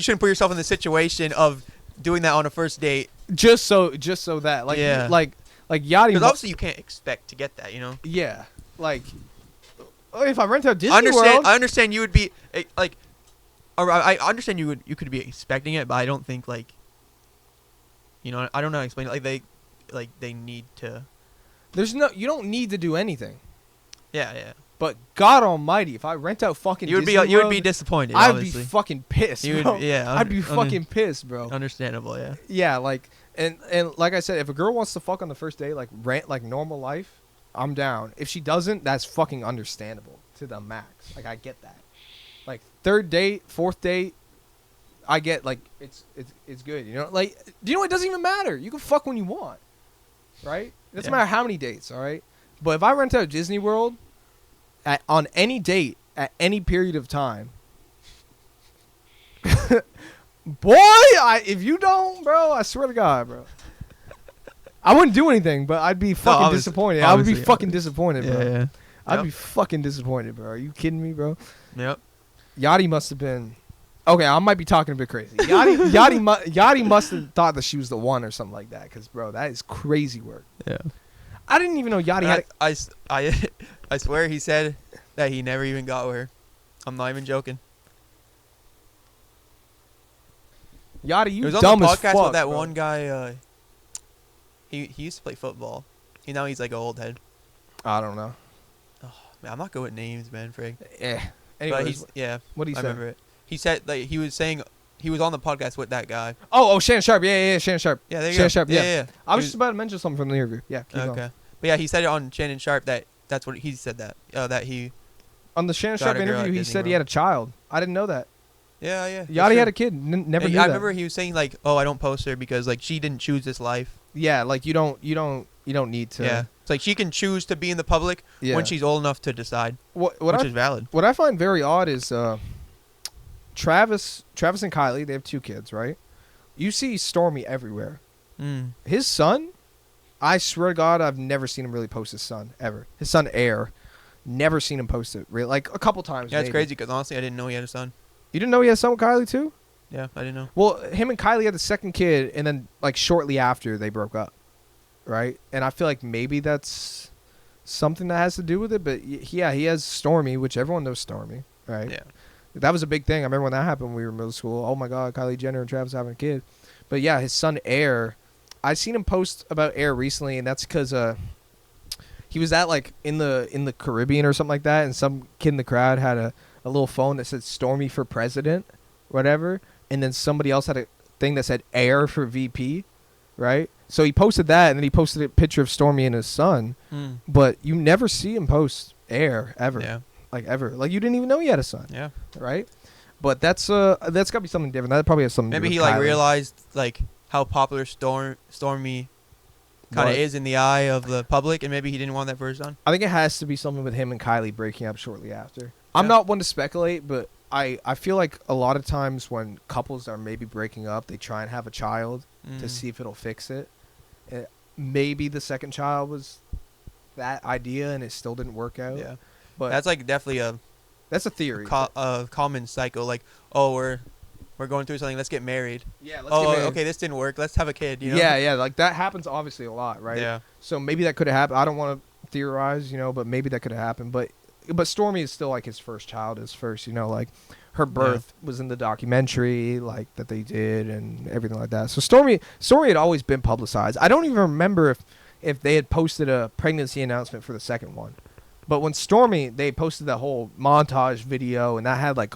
shouldn't put yourself in the situation of doing that on a first date. Just so that like Yachty. Because obviously you can't expect to get that, you know. Yeah, like if I rent out Disney World, I understand you would be like, or I understand you could be expecting it, but I don't think like, you know, I don't know how to explain it. Like they need to. You don't need to do anything. Yeah. But God Almighty, if I rent out fucking Disney World, you would be disappointed. I'd obviously. be fucking pissed. Bro. I'd be fucking pissed, bro. Understandable, yeah. Yeah, like and like I said, if a girl wants to fuck on the first date, like rent like normal life, I'm down. If she doesn't, that's fucking understandable to the max. Like I get that. Like third date, fourth date, I get like it's good. You know, like do you know it doesn't even matter. You can fuck when you want, right? It doesn't matter how many dates, all right. But if I rent out Disney World, on any date at any period of time, boy, if you don't, bro, I swear to God, bro. I wouldn't do anything, but I'd be fucking disappointed. I would be fucking disappointed, bro. Yeah. I'd be fucking disappointed, bro. Are you kidding me, bro? Yep. Yachty must have been. Okay, I might be talking a bit crazy. Yachty must have thought that she was the one or something like that, because, bro, that is crazy work. Yeah. I didn't even know Yachty had. I swear he said that he never even got with her. I'm not even joking. Yachty, you it was dumb on the as podcast fuck, with that bro. one guy. He used to play football. Now he's like an old head. I don't know. Oh, man, I'm not good with names, man, Frig. Anyways, what he I say? remember it. He said like he was saying he was on the podcast with that guy. Oh, Shannon Sharp. Yeah, Shannon Sharp. Yeah, there you Shannon go. Sharp. Yeah. I was He just about to mention something from the interview. Yeah. Keep okay. going. But yeah, he said it on Shannon Sharp that's what he said that he. On the Shannon got Sharp a girl interview, at he Disney said he World. had a child. I didn't know that. Yeah. Yachty had a kid. Never knew I that. remember he was saying like, "Oh, I don't post her because like she didn't choose this life." Yeah, like you don't need to. Yeah, it's like she can choose to be in the public when she's old enough to decide, which is valid. What I find very odd is Travis and Kylie. They have 2 kids, right? You see Stormy everywhere. Mm. His son I swear to God, I've never seen him really post his son ever. His son Air, never seen him post it. Really, like a couple times. Yeah, it's maybe. crazy because honestly, I didn't know he had a son. You didn't know he had a son with Kylie too? Yeah, I didn't know. Well, him and Kylie had the second kid, and then like shortly after they broke up, right? And I feel like maybe that's something that has to do with it. But yeah, he has Stormy, which everyone knows Stormy, right? Yeah. That was a big thing. I remember when that happened when we were in middle school. Oh my God, Kylie Jenner and Travis having a kid. But yeah, his son Air, I seen him post about Air recently, and that's because he was at like in the Caribbean or something like that, and some kid in the crowd had a little phone that said Stormy for president, whatever, and then somebody else had a thing that said Air for VP, right? So he posted that, and then he posted a picture of Stormy and his son, but you never see him post Air ever. Yeah. Like ever. Like you didn't even know he had a son. Yeah. Right? But that's gotta be something different. That probably has something Maybe to do he with like Kylie. realized like how popular Stormy kind of is in the eye of the public, and maybe he didn't want that for his son. I think it has to be something with him and Kylie breaking up shortly after. I'm not one to speculate, but I feel like a lot of times when couples are maybe breaking up, they try and have a child to see if it'll fix it. Maybe the second child was that idea and it still didn't work out. Yeah. But That's like definitely that's a theory. a common cycle. Like, oh, we're going through something. Let's get married. Yeah, let's Oh, get married. okay, this didn't work. Let's have a kid. You know? Yeah, like that happens obviously a lot, right? Yeah. So maybe that could have happened. I don't want to theorize, but maybe that could have happened. But Stormy is still like his first child, his first, like her birth was in the documentary, like that they did and everything like that. So Stormy had always been publicized. I don't even remember if they had posted a pregnancy announcement for the second one. But when Stormy, they posted that whole montage video, and that had like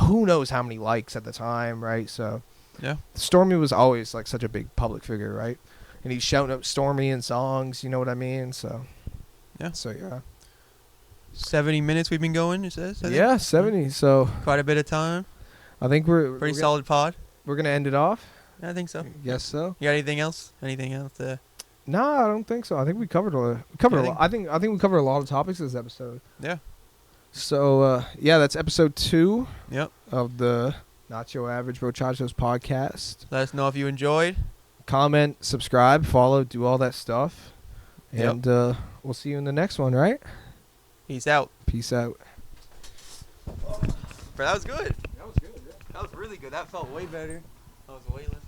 who knows how many likes at the time, right? So yeah, Stormy was always like such a big public figure, right? And he's shouting up Stormy in songs, you know what I mean? So yeah. 70 minutes we've been going, it says? I think? Yeah, 70. So quite a bit of time. I think we're Pretty solid pod. We're going to end it off? I think so. Yes, so. You got anything else? Anything else? No, I don't think so. I think we covered a lot. I think we covered a lot of topics this episode. Yeah. So that's episode 2. Yep. Of the Not Your Average Brochachos podcast. Let us know if you enjoyed. Comment, subscribe, follow, do all that stuff. Yep. And we'll see you in the next one, right? Peace out. Peace out. Bro, that was good. That was good, yeah. That was really good. That felt way better. That was way less.